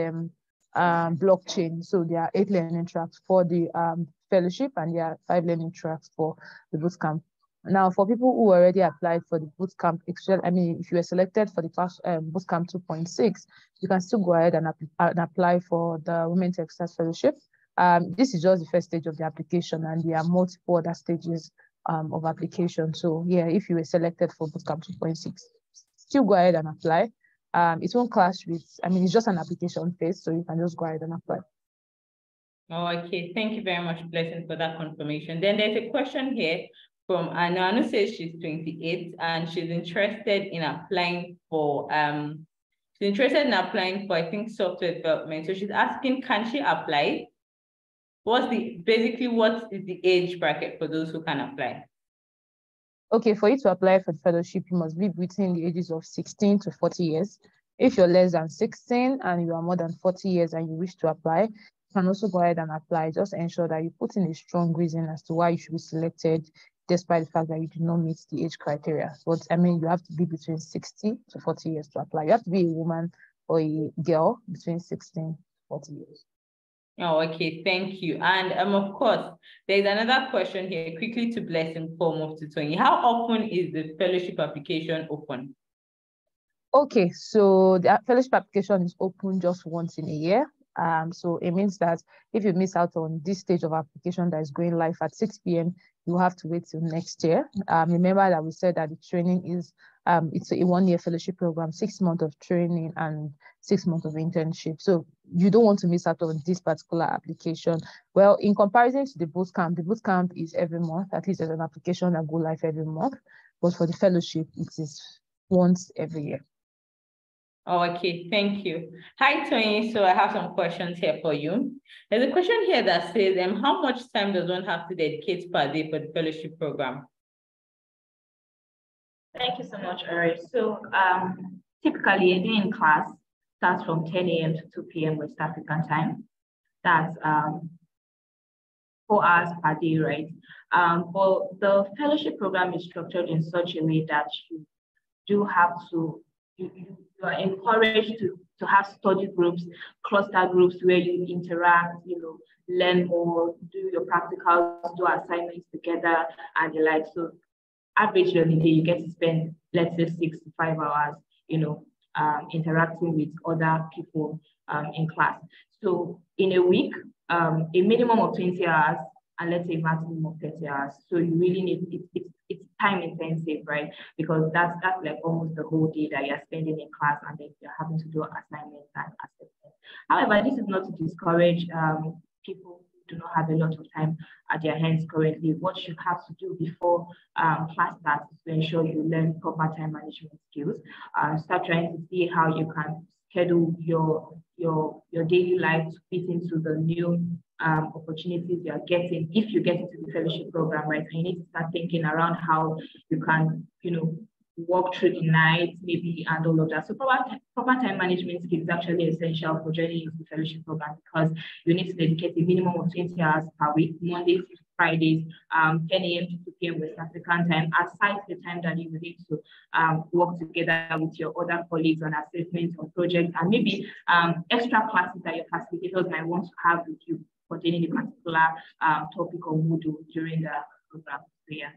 blockchain. So there are 8 learning tracks for the fellowship, and there are 5 learning tracks for the bootcamp. Now, for people who already applied for the bootcamp, if you were selected for the first bootcamp 2.6, you can still go ahead and apply for the Women Techsters Fellowship. This is just the first stage of the application, and there are multiple other stages of application. So yeah, if you were selected for bootcamp 2.6, still go ahead and apply. It won't clash with, it's just an application phase, so you can just go ahead and apply. Oh, okay, thank you very much, Blessing, for that confirmation. Then there's a question here from Anna. Anna says she's 28 and she's interested in applying for I think software development. So she's asking, can she apply? What is the age bracket for those who can apply? Okay, for you to apply for the fellowship, you must be between the ages of 16 to 40 years. If you're less than 16 and you are more than 40 years and you wish to apply, can also go ahead and apply. Just ensure that you put in a strong reason as to why you should be selected, despite the fact that you do not meet the age criteria. But I mean, you have to be between 60 to 40 years to apply. You have to be a woman or a girl between 16 to 40 years. Oh, okay, thank you. And of course, there's another question here, quickly to Blessing before we move to Tony. How often is the fellowship application open? Okay, so the fellowship application is open just once in a year. So it means that if you miss out on this stage of application that is going live at 6 p.m., you have to wait till next year. Remember that we said that the training is, it's a 1-year fellowship program, 6 months of training and 6 months of internship. So you don't want to miss out on this particular application. Well, in comparison to the boot camp is every month. At least there's an application that go live every month. But for the fellowship, it is once every year. Oh, okay, thank you. Hi, Tony. So I have some questions here for you. There's a question here that says, how much time does one have to dedicate per day for the fellowship program? Thank you so much, Ori. So typically a day in class starts from 10 a.m. to 2 p.m. West African time. That's 4 hours per day, right? But the fellowship program is structured in such a way that you do have to, you are encouraged to have study groups, cluster groups where you interact, learn more, do your practicals, do assignments together, and the like. So average on the day, you get to spend, let's say, 6 to 5 hours, interacting with other people in class. So in a week, a minimum of 20 hours, and let's say maximum of 30 hours. So you really need, it's time intensive, right? Because that's like almost the whole day that you're spending in class, and then you're having to do assignments and assessments. However, this is not to discourage people who do not have a lot of time at their hands currently. What you have to do before class starts is to ensure you learn proper time management skills. Start trying to see how you can schedule your daily life to fit into the new opportunities you are getting if you get into the fellowship program, right? And you need to start thinking around how you can, walk through the night, maybe, and all of that. So proper time management skills is actually essential for joining into the fellowship program, because you need to dedicate a minimum of 20 hours per week, Mondays to Fridays, 10 a.m. to 2 p.m. West African time, aside the time that you will need to work together with your other colleagues on assessments or projects, and maybe extra classes that your facilitators might want to have with you containing a particular topic or module during the program. So, yeah.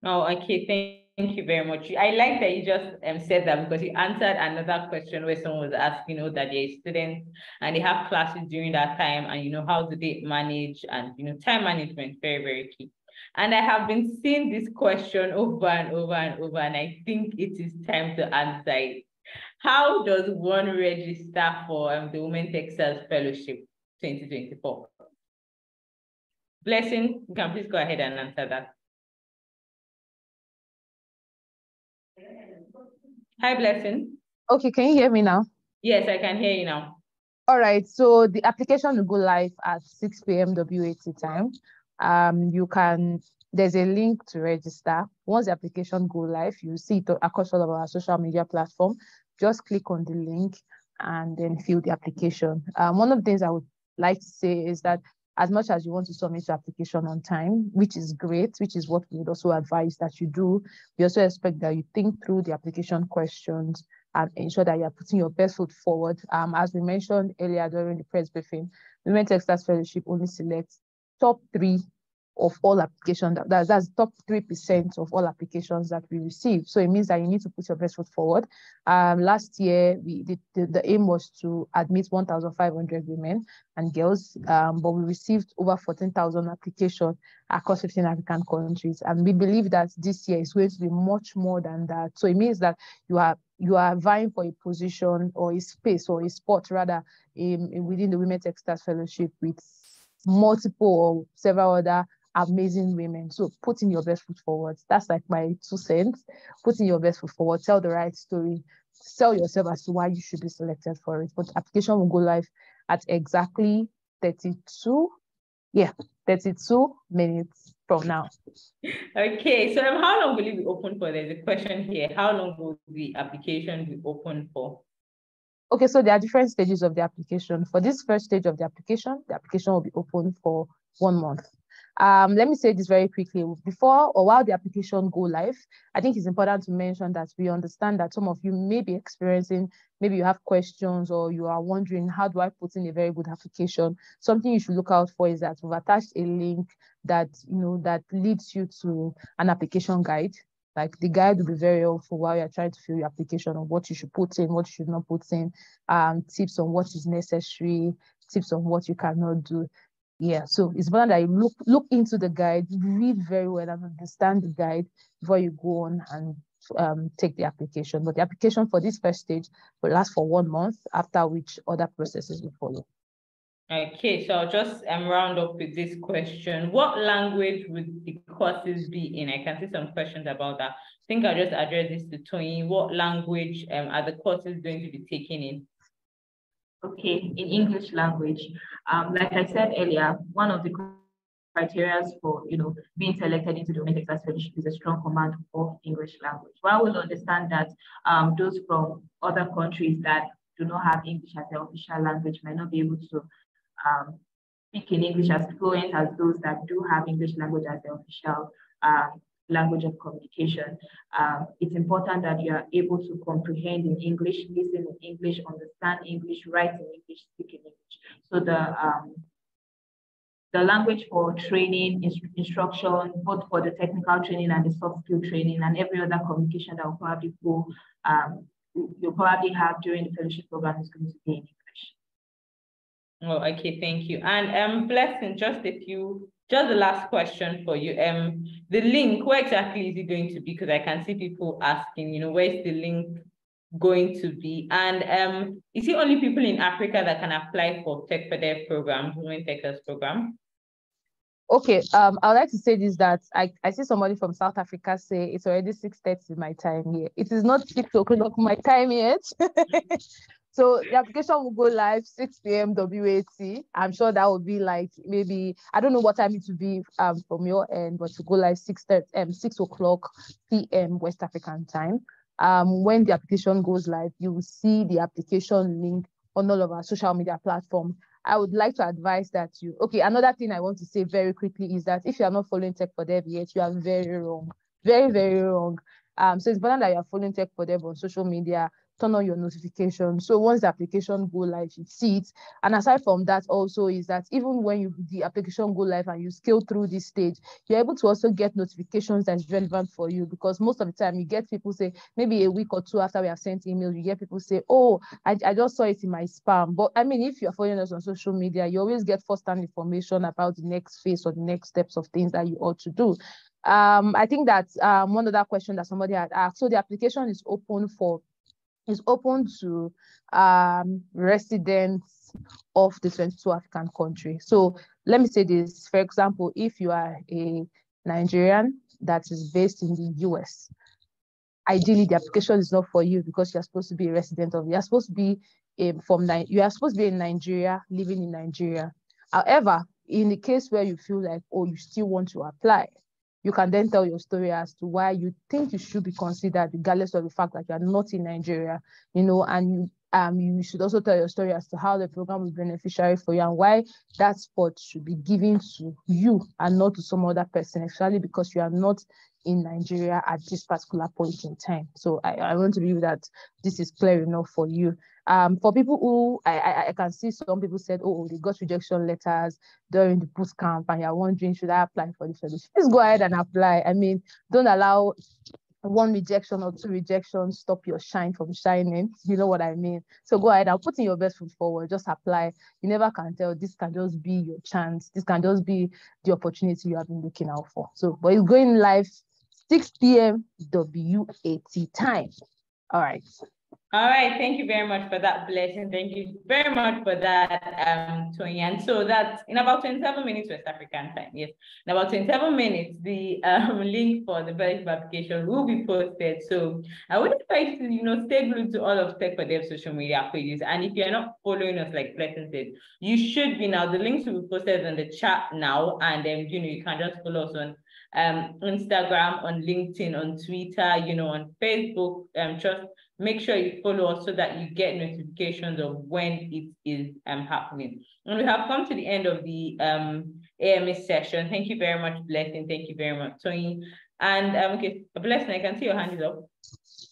Oh, okay. Thank you very much. I like that you just said that, because you answered another question where someone was asking, that they're a student and they have classes during that time, and how do they manage, and time management, very, very key. And I have been seeing this question over and over and over, and I think it is time to answer it. How does one register for the Women Techsters Fellowship 2024? Blessing, you can please go ahead and answer that. Hi, Blessing. Okay, can you hear me now? Yes, I can hear you now. All right, so the application will go live at 6 p.m. WAT time. There's a link to register. Once the application go live, you see it across all of our social media platform. Just click on the link and then fill the application. One of the things I would like to say is that as much as you want to submit your application on time, which is great, which is what we would also advise that you do, we also expect that you think through the application questions and ensure that you're putting your best foot forward. As we mentioned earlier during the press briefing, Women Techsters Fellowship only selects top 3 of all applications. That's top 3% of all applications that we receive. So it means that you need to put your best foot forward. Last year, the aim was to admit 1,500 women and girls, but we received over 14,000 applications across 15 African countries. And we believe that this year is going to be much more than that. So it means that you are vying for a position or a space or a spot rather within the Women Techsters Fellowship with multiple or several other amazing women. So putting your best foot forward. That's like my 2 cents. Putting your best foot forward, tell the right story, sell yourself as to why you should be selected for it. But application will go live at exactly 32 minutes from now. Okay, so how long will it be open for? There's a question here. How long will the application be open for? Okay, so there are different stages of the application. For this first stage of the application will be open for 1 month. Let me say this very quickly. Before or while the application go live, I think it's important to mention that we understand that some of you may be experiencing, maybe you have questions or you are wondering, how do I put in a very good application? Something you should look out for is that we've attached a link that, that leads you to an application guide. Like the guide will be very helpful while you're trying to fill your application on what you should put in, what you should not put in, tips on what is necessary, tips on what you cannot do. Yeah, so it's important that you look into the guide, read very well and understand the guide before you go on and take the application. But the application for this first stage will last for 1 month, after which other processes will follow. Okay, so I'll just round up with this question. What language would the courses be in? I can see some questions about that. I think I'll just address this to Tony. What language are the courses going to be taken in? Okay, in English language. Like I said earlier, one of the criteria for being selected into the Women Techsters Fellowship is a strong command of English language. While we'll understand that those from other countries that do not have English as their official language might not be able to speak in English as fluent as those that do have English language as their official language of communication. It's important that you are able to comprehend in English, listen in English, understand English, write in English, speak in English. So the language for training, instruction, both for the technical training and the soft skill training and every other communication that will probably go, you'll probably have during the fellowship program is going to be in English. Oh, okay, thank you. And Blessing, just the last question for you. The link, where exactly is it going to be? Because I can see people asking, where's the link going to be? And is it only people in Africa that can apply for Tech for Dev program, Women Techsters program? Okay, I would like to say this, that I see somebody from South Africa say it's already 6:30 my time here. It is not 6 o'clock my time yet. So the application will go live 6 p.m. WAT. I'm sure that will be like maybe, I don't know what time it will be from your end, but to go live 6 o'clock p.m. West African time. When the application goes live, you will see the application link on all of our social media platforms. I would like to advise that another thing I want to say very quickly is that if you are not following Tech for Dev yet, you are very wrong. Very, very wrong. So it's important that you are following Tech for Dev on social media, turn on your notifications. So once the application go live, you see it. And aside from that also is that even when the application go live and you scale through this stage, you're able to also get notifications that's relevant for you, because most of the time you get people say, maybe a week or two after we have sent emails, you get people say, oh, I just saw it in my spam. But I mean, if you're following us on social media, you always get first-hand information about the next phase or the next steps of things that you ought to do. I think that one other question that somebody had asked, so the application is open to residents of the 22 African countries. So let me say this, for example, if you are a Nigerian that is based in the US, ideally the application is not for you because you're supposed to be a resident of, you're supposed to be in Nigeria, living in Nigeria. However, in the case where you feel like, oh, you still want to apply, you can then tell your story as to why you think you should be considered, regardless of the fact that you are not in Nigeria, and you should also tell your story as to how the program will be beneficiary for you and why that spot should be given to you and not to some other person, especially because you are not in Nigeria at this particular point in time. So I want to believe that this is clear enough for you. For people who, I can see some people said, oh, they got rejection letters during the boot camp and you're wondering, should I apply for the fellowship? Please go ahead and apply. I mean, don't allow one rejection or two rejections stop your shine from shining. You know what I mean? So go ahead and put in your best foot forward. Just apply. You never can tell. This can just be your chance. This can just be the opportunity you have been looking out for. So, but it's going live 6 p.m. WAT time. All right. All right, thank you very much for that, Blessing. Thank you very much for that, Tony. And so that's in about 27 minutes West African time. Yes, in about 27 minutes, the link for the fellowship application will be posted. So I would invite you to, stay glued to all of Tech for Dev social media pages. And if you're not following us, like Blessing said, you should be now. The links will be posted in the chat now, and then you can just follow us on Instagram, on LinkedIn, on Twitter, you know, on Facebook. Just make sure you follow us so that you get notifications of when it is happening. And we have come to the end of the AMA session. Thank you very much, Blessing. Thank you very much, Tony. And okay, Blessing, I can see your hand is up.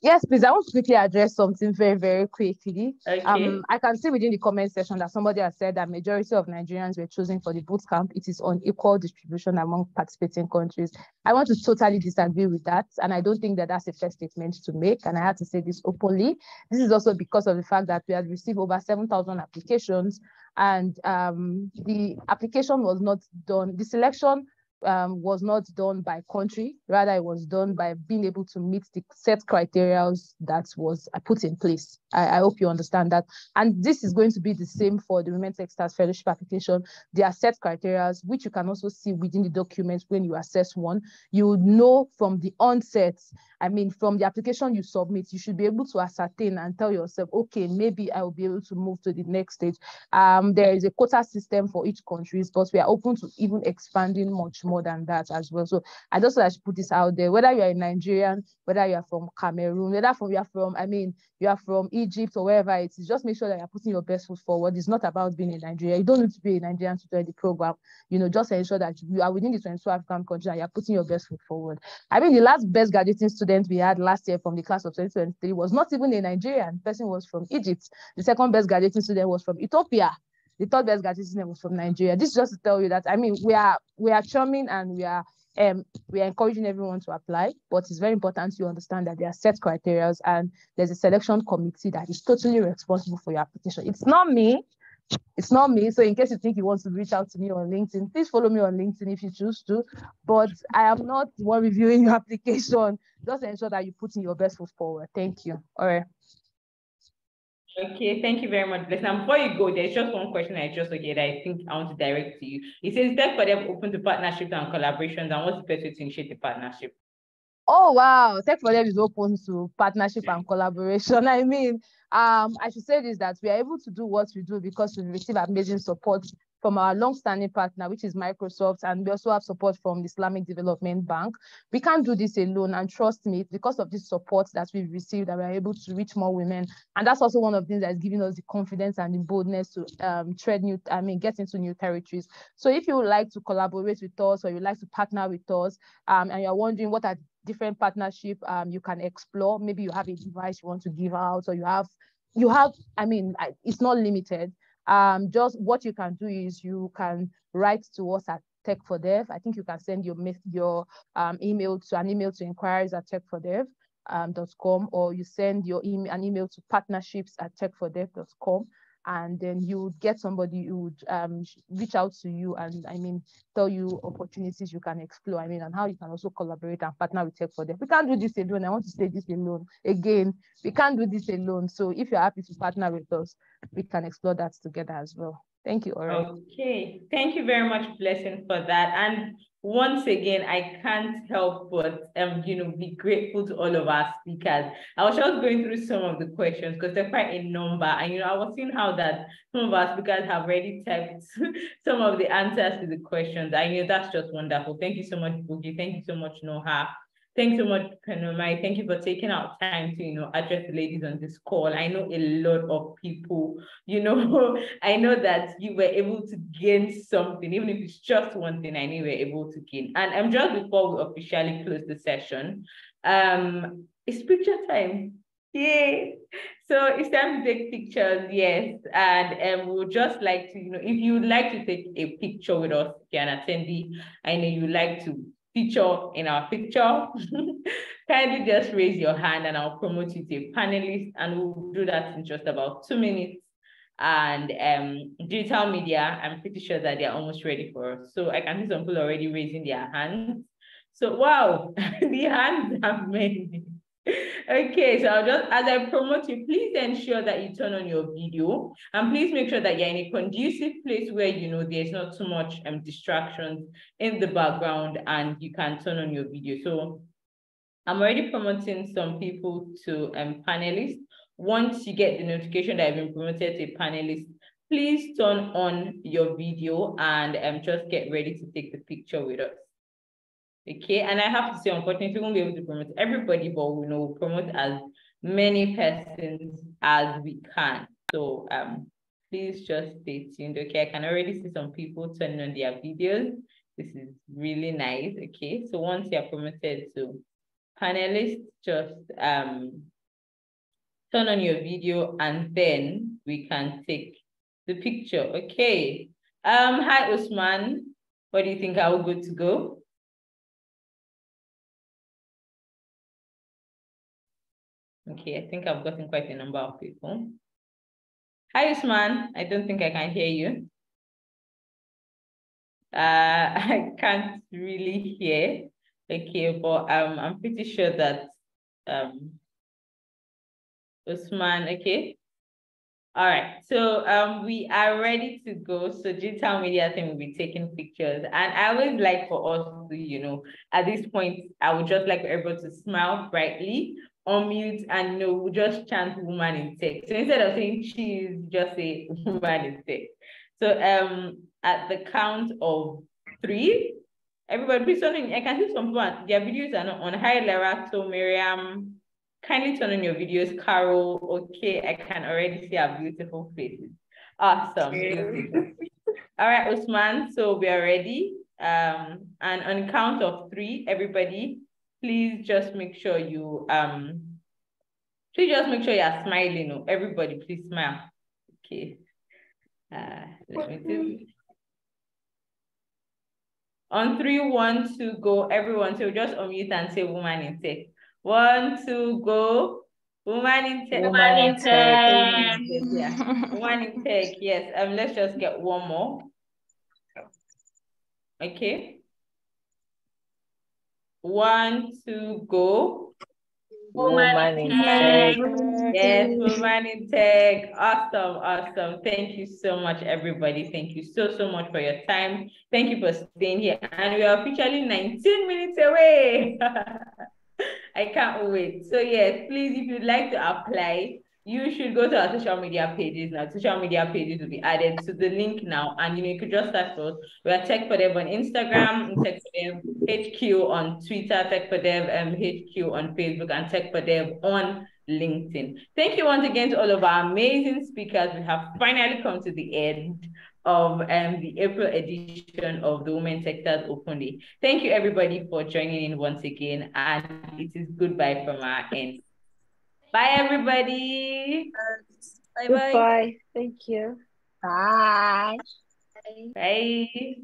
Yes, please. I want to quickly address something very, very quickly. Okay. I can see within the comment section that somebody has said that majority of Nigerians were chosen for the boot camp. It is unequal distribution among participating countries. I want to totally disagree with that, and I don't think that that's a fair statement to make. And I have to say this openly. This is also because of the fact that we had received over 7,000 applications, and the application was not done. The selection was not done by country, rather it was done by being able to meet the set criteria that was put in place. I hope you understand that. And this is going to be the same for the Women Techsters Fellowship application. There are set criteria, which you can also see within the document when you assess one. You would know from the onset, I mean, from the application you submit, you should be able to ascertain and tell yourself, okay, maybe I will be able to move to the next stage. There is a quota system for each country, but we are open to even expanding much more than that as well. So I just want to put this out there, whether you are a Nigerian, whether you are from Cameroon, whether you are from Egypt or wherever it is, just make sure that you're putting your best foot forward. It's not about being in Nigeria. You don't need to be a Nigerian to join the program. You know, just ensure that you are within the 22 African countries and you're putting your best foot forward. I mean, the last best graduating student we had last year from the class of 2023 was not even a Nigerian. The person was from Egypt. The second best graduating student was from Ethiopia. The third best graduating student was from Nigeria. This is just to tell you that, I mean, we are charming and we are encouraging everyone to apply, but it's very important you understand that there are set criteria and there's a selection committee that is totally responsible for your application. It's not me. It's not me. So in case you think you want to reach out to me on LinkedIn, please follow me on LinkedIn if you choose to. But I am not the one reviewing your application. Just ensure that you put in your best foot forward. Thank you. All right. Okay, thank you very much, Bless. Now, before you go, there's just one question that I think I want to direct to you. It says, Tech for Them open to partnerships and collaborations, and what's the best way to initiate a partnership? Oh, wow. Tech for Them is open to partnership and collaboration. I mean, I should say this, that we are able to do what we do because we receive amazing support from our long-standing partner, which is Microsoft, and we also have support from the Islamic Development Bank. We can't do this alone, and trust me, because of this support that we've received, that we're able to reach more women. And that's also one of the things that's giving us the confidence and the boldness to get into new territories. So if you would like to collaborate with us or you'd like to partner with us, and you're wondering what are different partnership you can explore, maybe you have a device you want to give out, or you have, I mean, it's not limited. Just what you can do is you can write to us at Tech for Dev. I think you can send your email to inquiries@techfordev.com, or you send an email to partnerships@techfordev.com, and then you would get somebody who would reach out to you and, I mean, tell you opportunities you can explore, I mean, and how you can also collaborate and partner with Tech for Them. We can't do this alone. I want to say this alone. Again, we can't do this alone. So if you're happy to partner with us, we can explore that together as well. Thank you, Ore. Okay, thank you very much, Blessing, for that. And once again, I can't help but be grateful to all of our speakers. I was just going through some of the questions because they're quite a number, and I was seeing how that some of our speakers have already typed some of the answers to the questions. That's just wonderful. Thank you so much, Boogie. Thank you so much, Noha. Thanks so much, Kanomai. Thank you for taking out time to, address the ladies on this call. I know a lot of people, I know that you were able to gain something, even if it's just one thing, I know you were able to gain. And just before we officially close the session, it's picture time. Yay. So it's time to take pictures, yes. And we would just like to, if you would like to take a picture with us, if you're an attendee, I know you like to feature in our picture, kindly just raise your hand and I'll promote you to a panelist, and we'll do that in just about 2 minutes. And digital media, I'm pretty sure that they're almost ready for us. So I can see some people already raising their hands. So wow, the hands are many. Okay, so as I promote you, please ensure that you turn on your video, and please make sure that you're in a conducive place where there's not too much distractions in the background, and you can turn on your video. So I'm already promoting some people to panelists. Once you get the notification that I've been promoted to a panelist, please turn on your video and just get ready to take the picture with us. Okay, and I have to say, unfortunately, we won't be able to promote everybody, but we know we'll promote as many persons as we can. So please just stay tuned. Okay, I can already see some people turning on their videos. This is really nice. Okay, so once you're promoted to panelists, just turn on your video and then we can take the picture. Okay. Hi Usman. What do you think? Are we good to go? Okay, I think I've gotten quite a number of people. Hi Usman. I don't think I can hear you. I can't really hear. Okay, but I'm pretty sure that Usman, okay. All right, so we are ready to go. So digital media team will be taking pictures. And I always like for us to, you know, at this point, I would just like everyone to smile brightly, unmute, and we'll just chant woman in tech. So instead of saying cheese, just say woman in tech. So at the count of 3, everybody please turn in. I can see some people, their videos are not on. Hi Lara, so Miriam. Kindly turn on your videos, Carol. Okay, I can already see our beautiful faces. Awesome. Beautiful. All right, Usman, so we are ready. And on count of 3, everybody, please just make sure you you're smiling. Everybody, please smile. Okay. Let me do. On 3, 1, 2, go. Everyone, so just unmute and say woman in tech. 1, 2, go. Woman in tech. Woman in tech. Yeah. Woman in tech. Yes. Let's just get one more. Okay. 1, 2, go. Woman in tech. Yes, woman in tech. Awesome, awesome. Thank you so much, everybody. Thank you so much for your time. Thank you for staying here. And we are officially 19 minutes away. I can't wait. So yes, please, if you'd like to apply, you should go to our social media pages now. Social media pages will be added to the link now. And you could just search for us. We are Tech for Dev on Instagram, Tech for Dev HQ on Twitter, Tech for Dev HQ on Facebook, and Tech for Dev on LinkedIn. Thank you once again to all of our amazing speakers. We have finally come to the end of the April edition of the Women Techsters Open Day. Thank you everybody for joining in once again, and it is goodbye from our end. Bye everybody. Bye bye. Thank you. Bye. Bye.